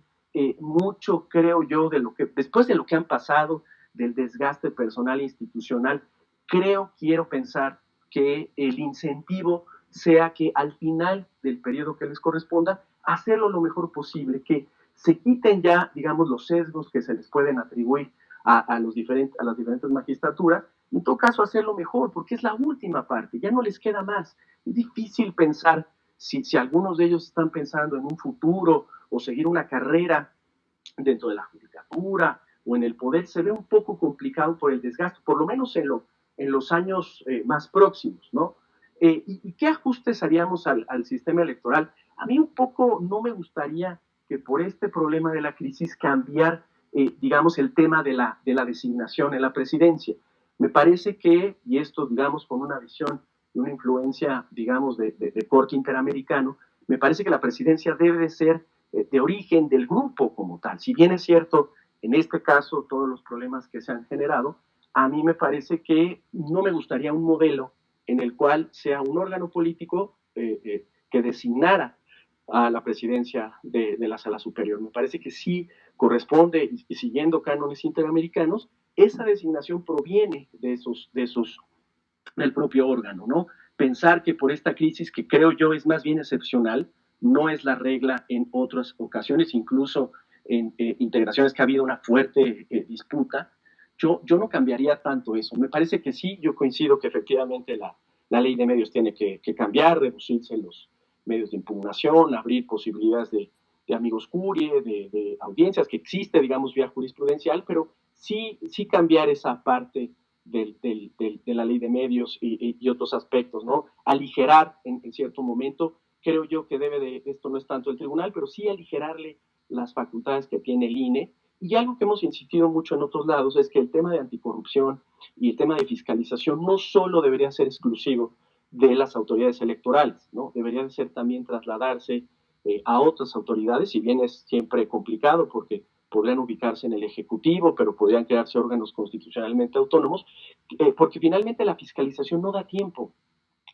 mucho, creo yo, de lo que después de lo que han pasado, del desgaste personal e institucional, quiero pensar que el incentivo sea que al final del periodo que les corresponda, hacerlo lo mejor posible, que se quiten ya, digamos, los sesgos que se les pueden atribuir a las diferentes magistraturas, en todo caso hacerlo mejor, porque es la última parte, ya no les queda más. Es difícil pensar si algunos de ellos están pensando en un futuro o seguir una carrera dentro de la judicatura o en el poder, se ve un poco complicado por el desgaste, por lo menos en los años más próximos, ¿no? ¿Y qué ajustes haríamos al sistema electoral? A mí un poco no me gustaría que por este problema de la crisis cambiar, digamos, el tema de la designación en la presidencia. Me parece que, y esto, digamos, con una visión y una influencia, digamos, de corte interamericano, me parece que la presidencia debe de ser de origen del grupo como tal. Si bien es cierto, en este caso, todos los problemas que se han generado, a mí me parece que no me gustaría un modelo en el cual sea un órgano político que designara a la presidencia de la Sala Superior. Me parece que sí corresponde, y siguiendo cánones interamericanos, esa designación proviene del propio órgano, ¿no? Pensar que por esta crisis, que creo yo es más bien excepcional, no es la regla en otras ocasiones, incluso en integraciones que ha habido una fuerte disputa, yo no cambiaría tanto eso. Me parece que sí, yo coincido que efectivamente la ley de medios tiene que cambiar, reducirse los medios de impugnación, abrir posibilidades de amigos curie, de audiencias que existe, digamos, vía jurisprudencial, pero sí cambiar esa parte de la ley de medios y otros aspectos, ¿no? Aligerar en cierto momento, creo yo que esto no es tanto el tribunal, pero sí aligerarle las facultades que tiene el INE. Y algo que hemos insistido mucho en otros lados es que el tema de anticorrupción y el tema de fiscalización no solo debería ser exclusivo de las autoridades electorales, ¿no? Debería de ser también trasladarse a otras autoridades, si bien es siempre complicado porque podrían ubicarse en el Ejecutivo, pero podrían crearse órganos constitucionalmente autónomos, porque finalmente la fiscalización no da tiempo.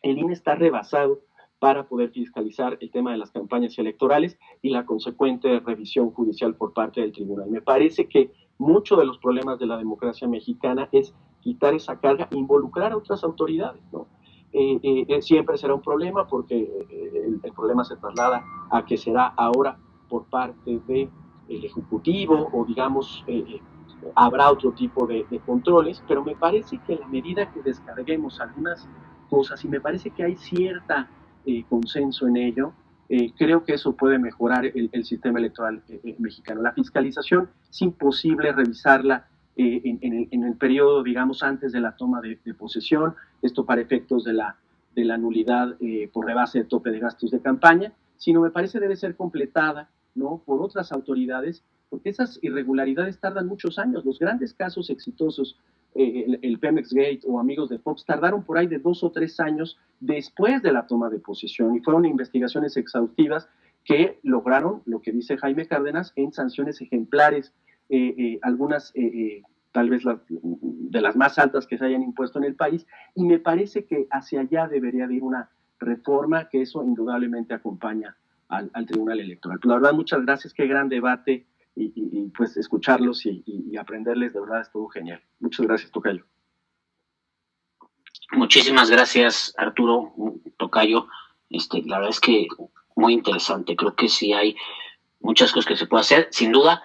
El INE está rebasado para poder fiscalizar el tema de las campañas electorales y la consecuente revisión judicial por parte del tribunal. Me parece que mucho de los problemas de la democracia mexicana es quitar esa carga e involucrar a otras autoridades, ¿no? Siempre será un problema porque el problema se traslada a que será ahora por parte del Ejecutivo o digamos habrá otro tipo de controles, pero me parece que a la medida que descarguemos algunas cosas y me parece que hay cierta consenso en ello, creo que eso puede mejorar el sistema electoral mexicano. La fiscalización es imposible revisarla en el periodo, digamos, antes de la toma de posesión, esto para efectos de la nulidad por rebase de tope de gastos de campaña, sino me parece debe ser completada, ¿no?, por otras autoridades, porque esas irregularidades tardan muchos años. Los grandes casos exitosos, el Pemex Gate o Amigos de Fox, tardaron por ahí de 2 o 3 años después de la toma de posesión y fueron investigaciones exhaustivas que lograron, lo que dice Jaime Cárdenas, en sanciones ejemplares, algunas tal vez de las más altas que se hayan impuesto en el país, y me parece que hacia allá debería de ir una reforma, que eso indudablemente acompaña al Tribunal Electoral. Pero la verdad, muchas gracias, qué gran debate, y pues escucharlos y aprenderles, de verdad estuvo genial. Muchas gracias, tocayo. Muchísimas gracias, Arturo, tocayo. La verdad es que muy interesante. Creo que sí hay muchas cosas que se puede hacer. Sin duda,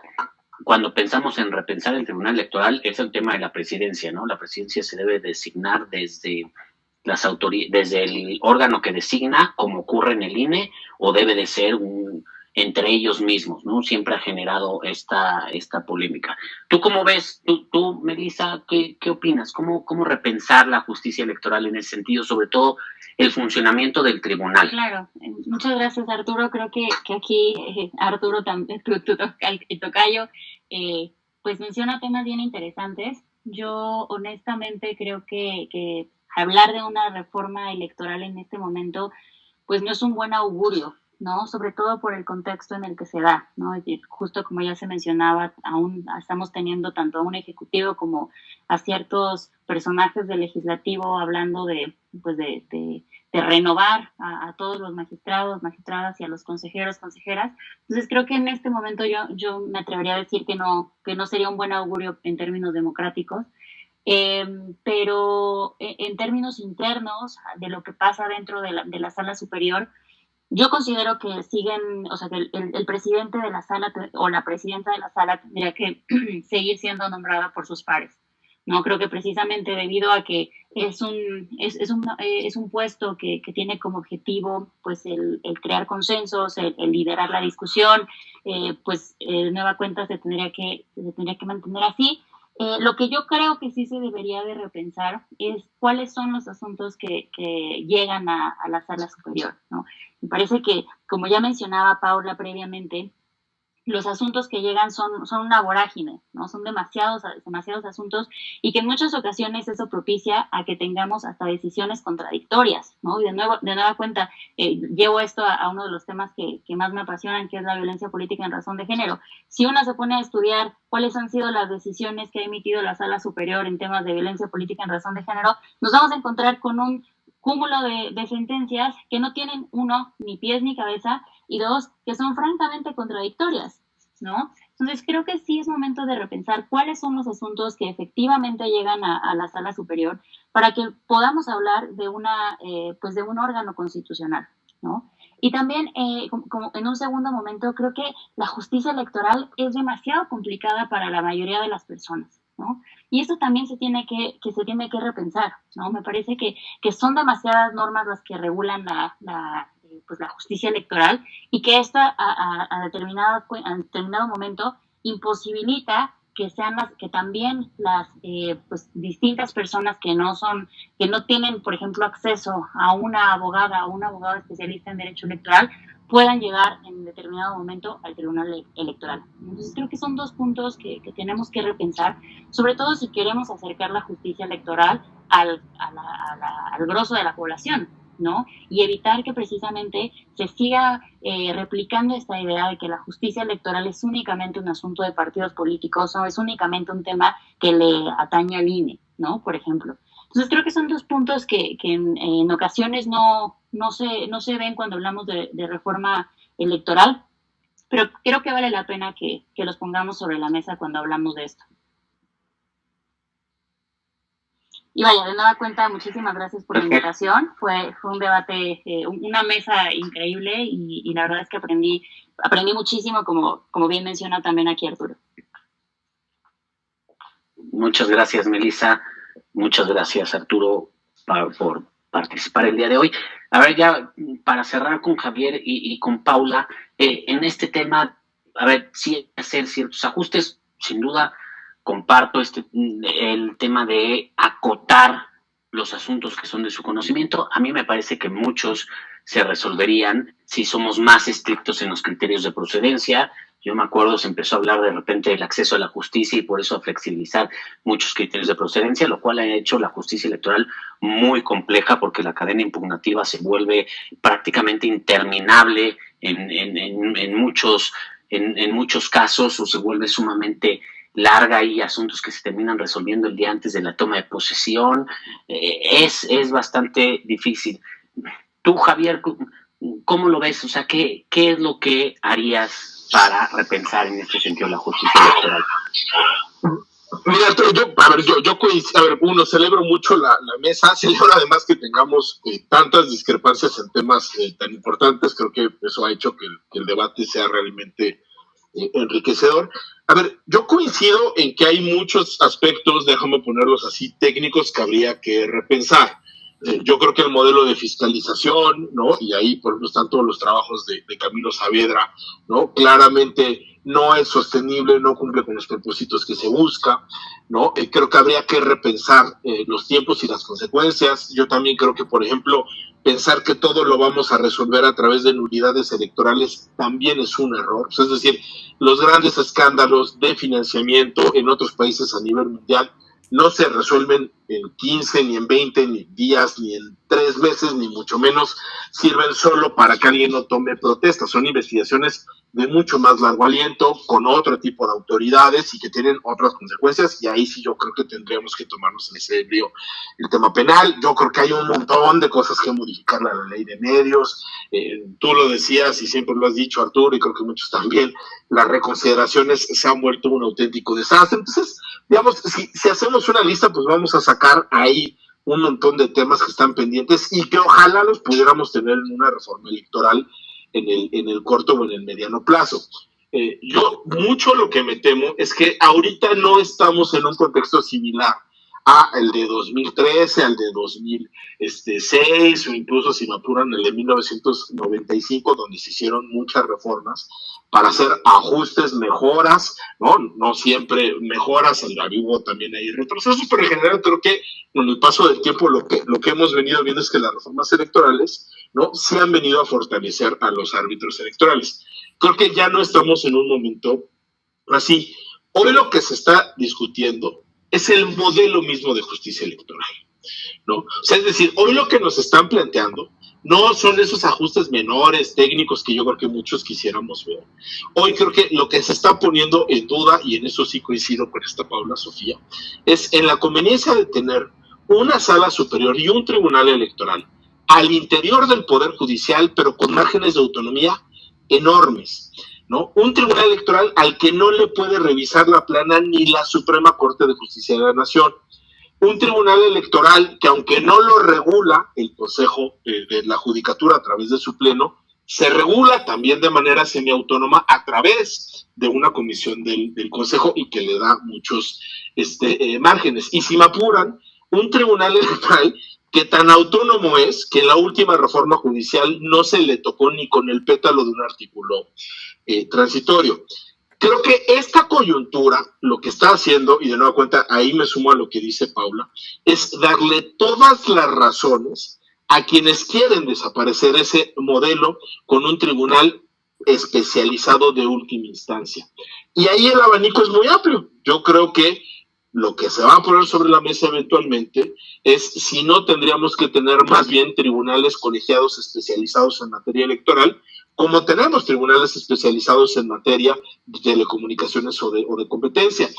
cuando pensamos en repensar el Tribunal Electoral, es el tema de la presidencia, ¿no? La presidencia se debe designar desde desde el órgano que designa, como ocurre en el INE, o debe de ser entre ellos mismos, ¿no? Siempre ha generado esta polémica. ¿Tú cómo ves, tú Melissa, qué opinas? ¿Cómo repensar la justicia electoral en ese sentido, sobre todo el funcionamiento del tribunal? Claro, muchas gracias, Arturo. Creo que aquí Arturo, el tocayo, pues menciona temas bien interesantes. Yo honestamente creo que hablar de una reforma electoral en este momento, pues no es un buen augurio, ¿no? Sobre todo por el contexto en el que se da, ¿no? Y justo como ya se mencionaba, aún estamos teniendo tanto a un ejecutivo como a ciertos personajes del legislativo hablando de renovar a todos los magistrados, magistradas y a los consejeros, consejeras. Entonces creo que en este momento yo me atrevería a decir que no sería un buen augurio en términos democráticos. Pero en términos internos de lo que pasa dentro de la sala superior, yo considero que siguen, o sea, que el presidente de la sala o la presidenta de la sala tendría que seguir siendo nombrada por sus pares. No creo que precisamente debido a que es un puesto que tiene como objetivo pues el crear consensos, el liderar la discusión, pues nueva cuenta se tendría que mantener así. Lo que yo creo que sí se debería de repensar es cuáles son los asuntos que llegan a la sala superior, ¿no? Me parece que, como ya mencionaba Paula previamente, los asuntos que llegan son una vorágine, ¿no? Son demasiados asuntos y que en muchas ocasiones eso propicia a que tengamos hasta decisiones contradictorias, ¿no? Y de nueva cuenta, llevo esto a uno de los temas que más me apasionan, que es la violencia política en razón de género. Si uno se pone a estudiar cuáles han sido las decisiones que ha emitido la Sala Superior en temas de violencia política en razón de género, nos vamos a encontrar con un cúmulo de sentencias que no tienen, uno, ni pies ni cabeza, y dos, que son francamente contradictorias, ¿no? Entonces creo que sí es momento de repensar cuáles son los asuntos que efectivamente llegan a la sala superior para que podamos hablar de de un órgano constitucional, ¿no? Y también, como en un segundo momento, creo que la justicia electoral es demasiado complicada para la mayoría de las personas, ¿no? Y eso también se tiene que repensar, ¿no? Me parece que son demasiadas normas las que regulan la justicia electoral y que esta a determinado momento imposibilita que también las distintas personas que no tienen, por ejemplo, acceso a una abogada o un abogado especialista en derecho electoral puedan llegar en determinado momento al Tribunal Electoral. Entonces creo que son dos puntos que tenemos que repensar, sobre todo si queremos acercar la justicia electoral al grosso de la población, ¿no? Y evitar que precisamente se siga replicando esta idea de que la justicia electoral es únicamente un asunto de partidos políticos o es únicamente un tema que le atañe al INE, ¿no? Por ejemplo. Entonces creo que son dos puntos que en ocasiones no se ven cuando hablamos de reforma electoral, pero creo que vale la pena que los pongamos sobre la mesa cuando hablamos de esto. Y vaya, de nueva cuenta, muchísimas gracias por la invitación. Fue un debate, una mesa increíble y la verdad es que aprendí muchísimo, como bien menciona también aquí Arturo. Muchas gracias, Melissa. Muchas gracias, Arturo, por participar el día de hoy. A ver, ya para cerrar con Javier y con Paula, en este tema, a ver, sí hacer ciertos ajustes, sin duda. Comparto el tema de acotar los asuntos que son de su conocimiento. A mí me parece que muchos se resolverían si somos más estrictos en los criterios de procedencia. Yo me acuerdo, se empezó a hablar de repente del acceso a la justicia y por eso a flexibilizar muchos criterios de procedencia, lo cual ha hecho la justicia electoral muy compleja porque la cadena impugnativa se vuelve prácticamente interminable en muchos casos, o se vuelve sumamente larga y asuntos que se terminan resolviendo el día antes de la toma de posesión. Es bastante difícil. Tú, Javier, ¿cómo lo ves? O sea, ¿qué es lo que harías para repensar en este sentido la justicia electoral? Mira, uno, celebro mucho la mesa, celebro además que tengamos tantas discrepancias en temas tan importantes. Creo que eso ha hecho que el debate sea realmente enriquecedor. A ver, yo coincido en que hay muchos aspectos, déjame ponerlos así, técnicos que habría que repensar. Yo creo que el modelo de fiscalización, ¿no? Y ahí, por ejemplo, están todos los trabajos de Camilo Saavedra, ¿no? Claramente no es sostenible, no cumple con los propósitos que se busca, ¿no? Creo que habría que repensar los tiempos y las consecuencias. Yo también creo que, por ejemplo, pensar que todo lo vamos a resolver a través de nulidades electorales también es un error. O sea, es decir, los grandes escándalos de financiamiento en otros países a nivel mundial no se resuelven en 15, ni en 20 ni días, ni en 3 meses, ni mucho menos sirven solo para que alguien no tome protesta. Son investigaciones de mucho más largo aliento, con otro tipo de autoridades y que tienen otras consecuencias, y ahí sí yo creo que tendríamos que tomarnos en serio el tema penal. Yo creo que hay un montón de cosas que modificar la ley de medios. Tú lo decías y siempre lo has dicho, Arturo, y creo que muchos también, las reconsideraciones se han vuelto un auténtico desastre. Entonces, digamos, si hacemos una lista, pues vamos a sacar ahí un montón de temas que están pendientes y que ojalá los pudiéramos tener en una reforma electoral en el corto o en el mediano plazo. Yo mucho lo que me temo es que ahorita no estamos en un contexto similar a el de 2013, al de 2006, o incluso, si me apuran, el de 1995, donde se hicieron muchas reformas para hacer ajustes, mejoras, no siempre mejoras, hubo también ahí retrocesos, pero en general creo que con el paso del tiempo lo que hemos venido viendo es que las reformas electorales, ¿no?, sí han venido a fortalecer a los árbitros electorales. Creo que ya no estamos en un momento así. Hoy lo que se está discutiendo es el modelo mismo de justicia electoral, ¿no? O sea, es decir, hoy lo que nos están planteando no son esos ajustes menores, técnicos, que yo creo que muchos quisiéramos ver. Hoy creo que lo que se está poniendo en duda, y en eso sí coincido con esta Paula Sofía, es en la conveniencia de tener una sala superior y un tribunal electoral al interior del Poder Judicial, pero con márgenes de autonomía enormes, ¿no? Un tribunal electoral al que no le puede revisar la plana ni la Suprema Corte de Justicia de la Nación. Un tribunal electoral que, aunque no lo regula el Consejo de la Judicatura a través de su pleno, se regula también de manera semiautónoma a través de una comisión del Consejo y que le da muchos márgenes. Y si me apuran, un tribunal electoral que tan autónomo es que en la última reforma judicial no se le tocó ni con el pétalo de un artículo transitorio. Creo que esta coyuntura lo que está haciendo, y de nueva cuenta ahí me sumo a lo que dice Paula, es darle todas las razones a quienes quieren desaparecer ese modelo con un tribunal especializado de última instancia. Y ahí el abanico es muy amplio. Yo creo que lo que se va a poner sobre la mesa eventualmente es si no tendríamos que tener más bien tribunales colegiados especializados en materia electoral, como tenemos tribunales especializados en materia de telecomunicaciones o de competencia.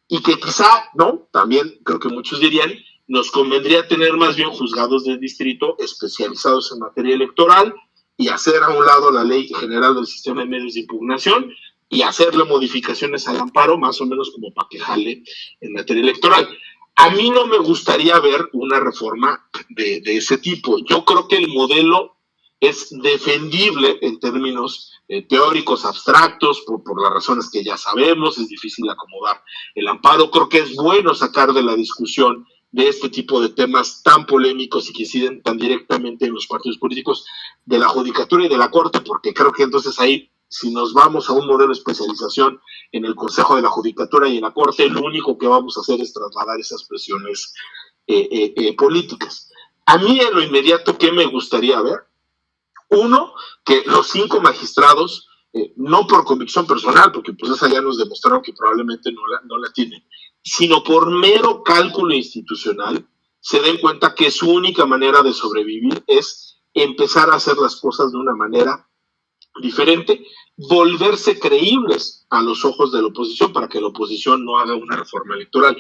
Y que quizá, ¿no?, también creo que muchos dirían, nos convendría tener más bien juzgados de distrito especializados en materia electoral y hacer a un lado la ley general del sistema de medios de impugnación y hacerle modificaciones al amparo, más o menos como para que jale en materia electoral. A mí no me gustaría ver una reforma de ese tipo. Yo creo que el modelo es defendible en términos teóricos abstractos, por las razones que ya sabemos, es difícil acomodar el amparo. Creo que es bueno sacar de la discusión de este tipo de temas tan polémicos y que inciden tan directamente en los partidos políticos de la judicatura y de la corte, porque creo que entonces ahí, si nos vamos a un modelo de especialización en el Consejo de la Judicatura y en la Corte, lo único que vamos a hacer es trasladar esas presiones políticas. A mí en lo inmediato, ¿qué me gustaría ver? Uno, que los 5 magistrados, no por convicción personal, porque pues esa ya nos demostraron que probablemente no la tienen, sino por mero cálculo institucional, se den cuenta que su única manera de sobrevivir es empezar a hacer las cosas de una manera diferente, volverse creíbles a los ojos de la oposición para que la oposición no haga una reforma electoral.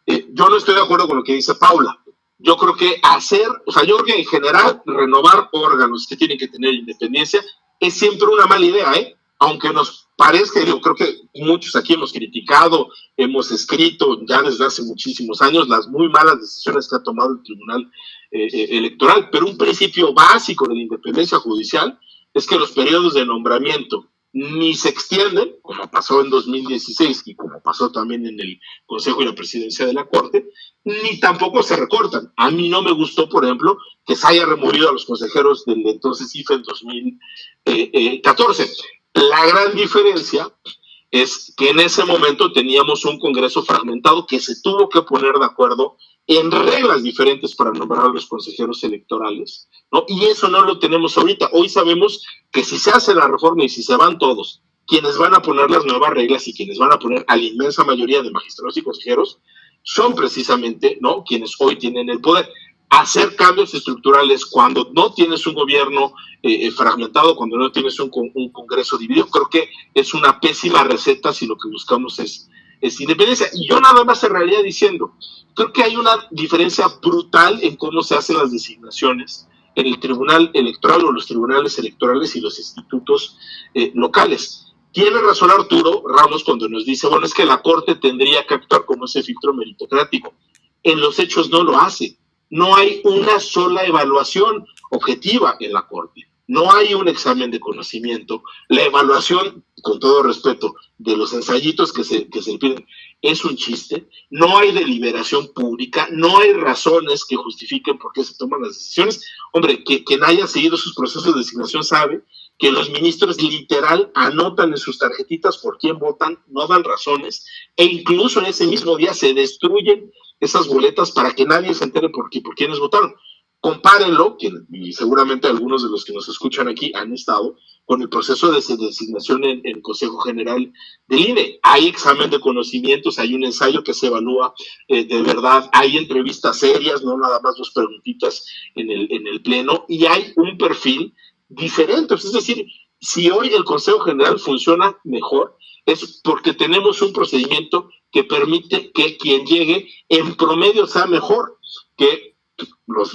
Yo no estoy de acuerdo con lo que dice Paula. Yo creo que yo creo que en general renovar órganos que tienen que tener independencia es siempre una mala idea, aunque nos parezca, yo creo que muchos aquí hemos criticado, hemos escrito ya desde hace muchísimos años las muy malas decisiones que ha tomado el Tribunal Electoral, pero un principio básico de la independencia judicial es que los periodos de nombramiento ni se extienden, como pasó en 2016 y como pasó también en el Consejo y la Presidencia de la Corte, ni tampoco se recortan. A mí no me gustó, por ejemplo, que se haya removido a los consejeros del entonces IFE en 2014. La gran diferencia es que en ese momento teníamos un Congreso fragmentado que se tuvo que poner de acuerdo en reglas diferentes para nombrar a los consejeros electorales, ¿no? Y eso no lo tenemos ahorita. Hoy sabemos que si se hace la reforma y si se van todos, quienes van a poner las nuevas reglas y quienes van a poner a la inmensa mayoría de magistrados y consejeros son precisamente, ¿no?, quienes hoy tienen el poder. Hacer cambios estructurales cuando no tienes un gobierno fragmentado, cuando no tienes un Congreso dividido, creo que es una pésima receta si lo que buscamos es independencia. Y yo nada más cerraría diciendo, creo que hay una diferencia brutal en cómo se hacen las designaciones en el Tribunal Electoral o los tribunales electorales y los institutos locales. Tiene razón Arturo Ramos cuando nos dice, bueno, es que la Corte tendría que actuar como ese filtro meritocrático. En los hechos no lo hace. No hay una sola evaluación objetiva en la Corte. No hay un examen de conocimiento. La evaluación, con todo respeto, de los ensayitos que se piden es un chiste. No hay deliberación pública. No hay razones que justifiquen por qué se toman las decisiones. Hombre, quien haya seguido sus procesos de designación sabe que los ministros literal anotan en sus tarjetitas por quién votan, no dan razones, e incluso en ese mismo día se destruyen esas boletas para que nadie se entere por quiénes votaron. Compárenlo, y seguramente algunos de los que nos escuchan aquí han estado, con el proceso de designación en el Consejo General del INE. Hay examen de conocimientos, hay un ensayo que se evalúa de verdad, hay entrevistas serias, no nada más 2 preguntitas en el pleno, y hay un perfil diferente. Es decir, si hoy el Consejo General funciona mejor, es porque tenemos un procedimiento que permite que quien llegue en promedio sea mejor que los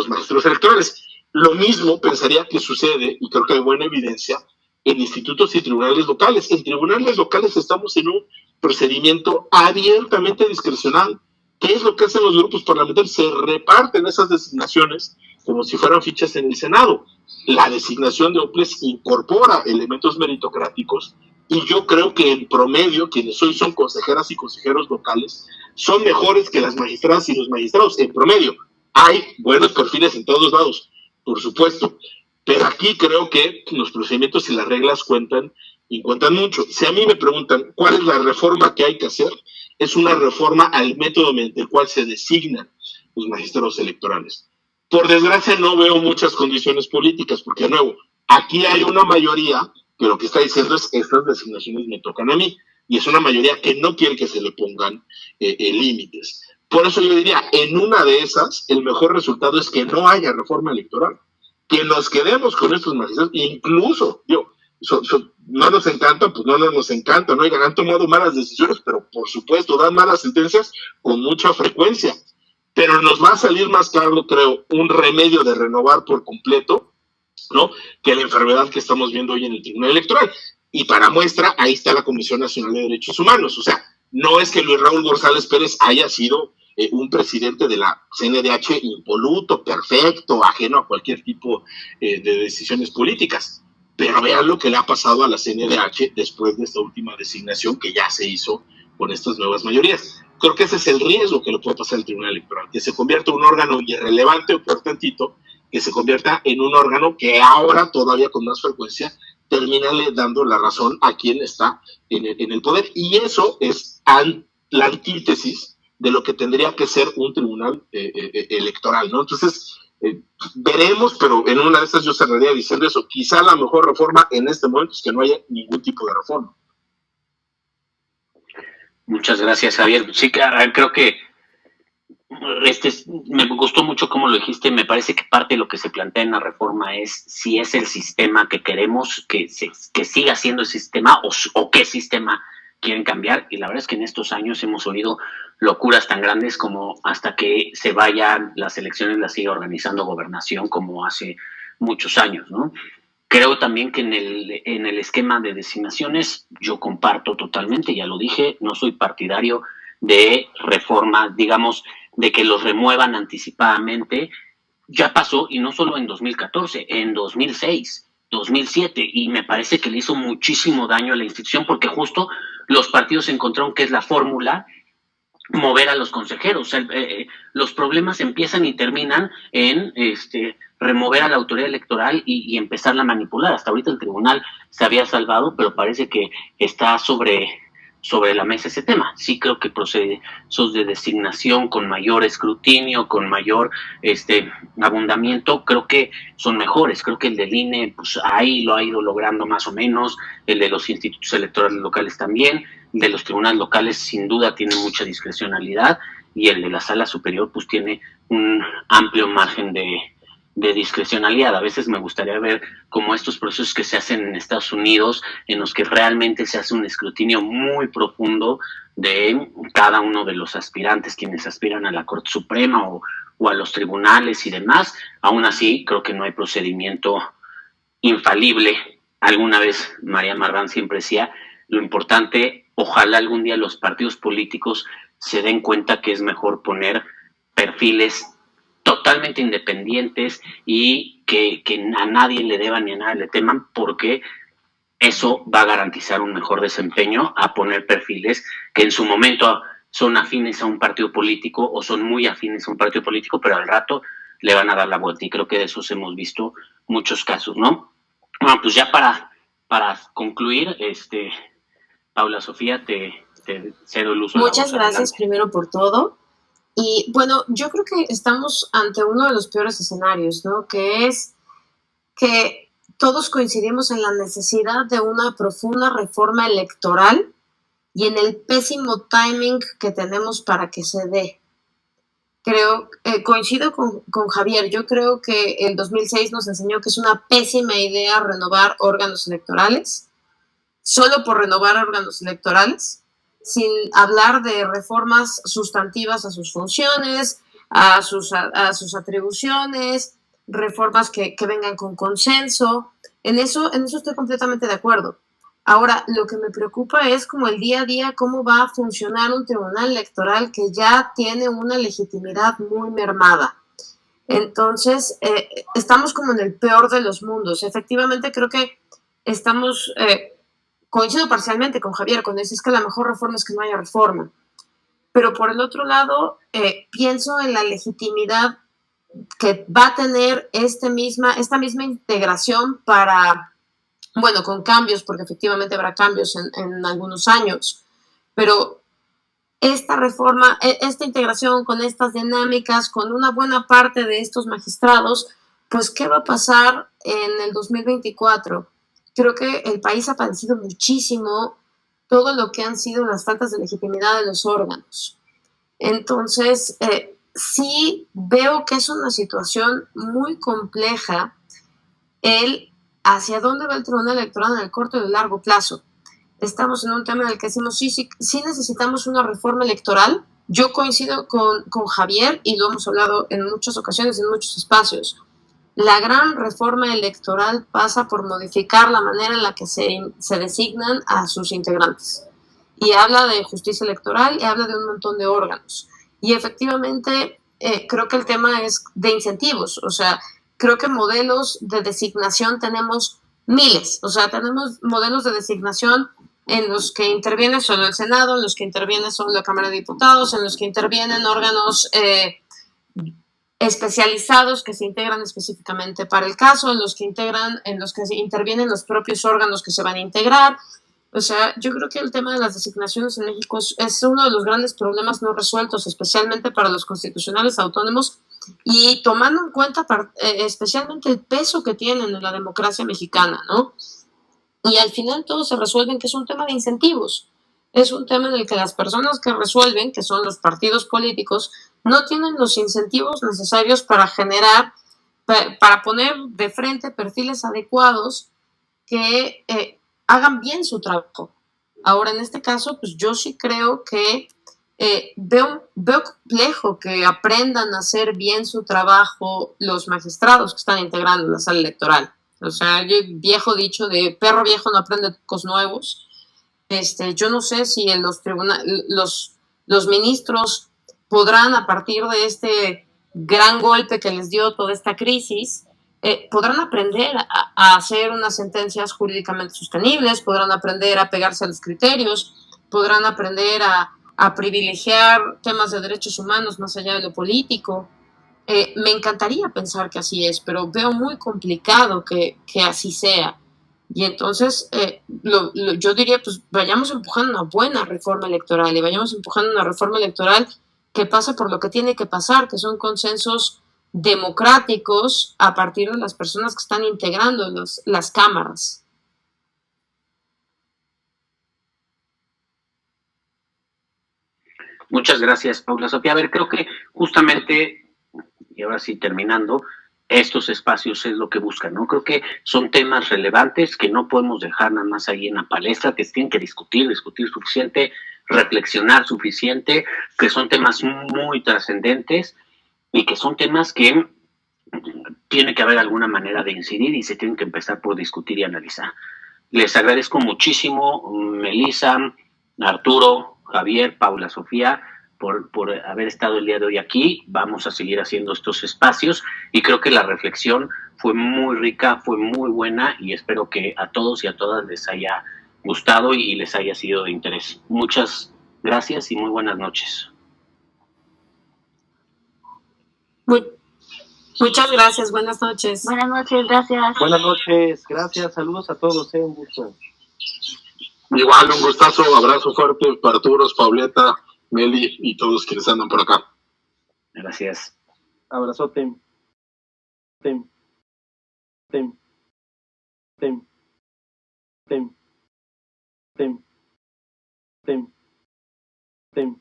magistrados electorales. Lo mismo pensaría que sucede, y creo que hay buena evidencia, en institutos y tribunales locales. En tribunales locales estamos en un procedimiento abiertamente discrecional. ¿Qué es lo que hacen los grupos parlamentarios? Se reparten esas designaciones como si fueran fichas en el Senado. La designación de OPLES incorpora elementos meritocráticos y yo creo que en promedio quienes hoy son consejeras y consejeros locales son mejores que las magistradas y los magistrados. En promedio hay buenos perfiles en todos lados, por supuesto, pero aquí creo que los procedimientos y las reglas cuentan y cuentan mucho. Si a mí me preguntan cuál es la reforma que hay que hacer, es una reforma al método mediante el cual se designan los magistrados electorales. Por desgracia no veo muchas condiciones políticas, porque de nuevo, aquí hay una mayoría que lo que está diciendo es estas designaciones me tocan a mí, y es una mayoría que no quiere que se le pongan límites. Por eso yo diría, en una de esas, el mejor resultado es que no haya reforma electoral, que nos quedemos con estos magistrados, incluso, no nos encanta, pues no nos encanta, ¿no? Han tomado malas decisiones, pero por supuesto dan malas sentencias con mucha frecuencia. Pero nos va a salir más caro, creo, un remedio de renovar por completo, ¿no?, que la enfermedad que estamos viendo hoy en el Tribunal Electoral. Y para muestra, ahí está la Comisión Nacional de Derechos Humanos. O sea, no es que Luis Raúl González Pérez haya sido un presidente de la CNDH impoluto, perfecto, ajeno a cualquier tipo de decisiones políticas. Pero vean lo que le ha pasado a la CNDH después de esta última designación que ya se hizo con estas nuevas mayorías. Creo que ese es el riesgo que le puede pasar al Tribunal Electoral, que se convierta en un órgano irrelevante o por tantito, que se convierta en un órgano que ahora todavía con más frecuencia termina dando la razón a quien está en el poder. Y eso es la antítesis de lo que tendría que ser un tribunal electoral, ¿no? Entonces, veremos, pero en una de estas yo cerraría diciendo eso. Quizá la mejor reforma en este momento es que no haya ningún tipo de reforma. Muchas gracias, Javier. Sí, creo que me gustó mucho cómo lo dijiste. Me parece que parte de lo que se plantea en la reforma es si es el sistema que queremos que siga siendo el sistema o qué sistema quieren cambiar. Y la verdad es que en estos años hemos oído locuras tan grandes como hasta que se vayan las elecciones las siga organizando Gobernación como hace muchos años, ¿no? Creo también que en el esquema de designaciones yo comparto totalmente, ya lo dije, no soy partidario de reforma, digamos, de que los remuevan anticipadamente. Ya pasó, y no solo en 2014, en 2006, 2007, y me parece que le hizo muchísimo daño a la institución porque justo los partidos encontraron que es la fórmula mover a los consejeros. Los problemas empiezan y terminan en remover a la autoridad electoral y empezarla a manipular. Hasta ahorita el tribunal se había salvado, pero parece que está sobre la mesa ese tema. Sí creo que procesos de designación con mayor escrutinio, con mayor abundamiento, creo que son mejores. Creo que el del INE, pues ahí lo ha ido logrando más o menos, el de los institutos electorales locales también, de los tribunales locales sin duda tiene mucha discrecionalidad y el de la sala superior pues tiene un amplio margen de discrecionalidad. A veces me gustaría ver como estos procesos que se hacen en Estados Unidos, en los que realmente se hace un escrutinio muy profundo de cada uno de los aspirantes, quienes aspiran a la Corte Suprema o a los tribunales y demás. Aún así, creo que no hay procedimiento infalible. Alguna vez María Marván siempre decía, lo importante, ojalá algún día los partidos políticos se den cuenta que es mejor poner perfiles totalmente independientes y que a nadie le deban ni a nadie le teman, porque eso va a garantizar un mejor desempeño a poner perfiles que en su momento son afines a un partido político o son muy afines a un partido político, pero al rato le van a dar la vuelta, y creo que de esos hemos visto muchos casos, ¿no? Bueno, pues ya para concluir, Paula Sofía, te cedo el uso. Muchas gracias primero por todo. Y bueno, yo creo que estamos ante uno de los peores escenarios, ¿no? Que es que todos coincidimos en la necesidad de una profunda reforma electoral y en el pésimo timing que tenemos para que se dé. Coincido con Javier, yo creo que el 2006 nos enseñó que es una pésima idea renovar órganos electorales, solo por renovar órganos electorales, sin hablar de reformas sustantivas a sus funciones, a sus atribuciones, reformas que vengan con consenso. En eso estoy completamente de acuerdo. Ahora, lo que me preocupa es como el día a día, cómo va a funcionar un tribunal electoral que ya tiene una legitimidad muy mermada. Entonces, estamos como en el peor de los mundos. Efectivamente, creo que estamos... coincido parcialmente con Javier cuando dices que la mejor reforma es que no haya reforma. Pero por el otro lado, pienso en la legitimidad que va a tener esta misma integración para, bueno, con cambios, porque efectivamente habrá cambios en algunos años, pero esta reforma, esta integración con estas dinámicas, con una buena parte de estos magistrados, pues ¿qué va a pasar en el 2024? Creo que el país ha padecido muchísimo todo lo que han sido las faltas de legitimidad de los órganos. Entonces, sí veo que es una situación muy compleja el hacia dónde va el Tribunal Electoral en el corto y el largo plazo. Estamos en un tema en el que decimos, sí necesitamos una reforma electoral. Yo coincido con Javier y lo hemos hablado en muchas ocasiones, en muchos espacios. La gran reforma electoral pasa por modificar la manera en la que se designan a sus integrantes. Y habla de justicia electoral y habla de un montón de órganos. Y efectivamente, creo que el tema es de incentivos. O sea, creo que modelos de designación tenemos miles. O sea, tenemos modelos de designación en los que interviene solo el Senado, en los que interviene solo la Cámara de Diputados, en los que intervienen órganos especializados que se integran específicamente para el caso, en los que intervienen los propios órganos que se van a integrar. O sea, yo creo que el tema de las designaciones en México es uno de los grandes problemas no resueltos, especialmente para los constitucionales autónomos y tomando en cuenta especialmente el peso que tienen en la democracia mexicana, ¿no? Y al final todo se resuelve en que es un tema de incentivos. Es un tema en el que las personas que resuelven, que son los partidos políticos, no tienen los incentivos necesarios para generar, para poner de frente perfiles adecuados que hagan bien su trabajo. Ahora, en este caso, pues yo sí creo que veo complejo que aprendan a hacer bien su trabajo los magistrados que están integrando la sala electoral. O sea, el viejo dicho de perro viejo no aprende trucos nuevos. Yo no sé si en los ministros podrán, a partir de este gran golpe que les dio toda esta crisis, podrán aprender a hacer unas sentencias jurídicamente sostenibles, podrán aprender a pegarse a los criterios, podrán aprender a privilegiar temas de derechos humanos más allá de lo político. Me encantaría pensar que así es, pero veo muy complicado que así sea. Y entonces yo diría, pues vayamos empujando una buena reforma electoral y vayamos empujando una reforma electoral que pase por lo que tiene que pasar, que son consensos democráticos a partir de las personas que están integrando las cámaras. Muchas gracias, Paula Sofía. A ver, creo que justamente, y ahora sí terminando, estos espacios es lo que buscan, ¿no? Creo que son temas relevantes que no podemos dejar nada más ahí en la palestra, que se tienen que discutir suficiente, reflexionar suficiente, que son temas muy trascendentes y que son temas que tiene que haber alguna manera de incidir y se tienen que empezar por discutir y analizar. Les agradezco muchísimo, Melissa, Arturo, Javier, Paula Sofía, por haber estado el día de hoy aquí. Vamos a seguir haciendo estos espacios y creo que la reflexión fue muy rica, fue muy buena y espero que a todos y a todas les haya gustado y les haya sido de interés. Muchas gracias y muy buenas noches. Muchas gracias, buenas noches. Buenas noches, gracias. Buenas noches, gracias, saludos a todos, un gusto. Igual, un gustazo, abrazo fuerte para Arturo, Pauleta, Meli y todos quienes andan por acá. Gracias. Abrazote. Tem. Tem. Tem. Tem. Tem. Tem. Tem.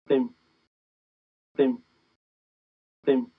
Tem. Tem. Tem.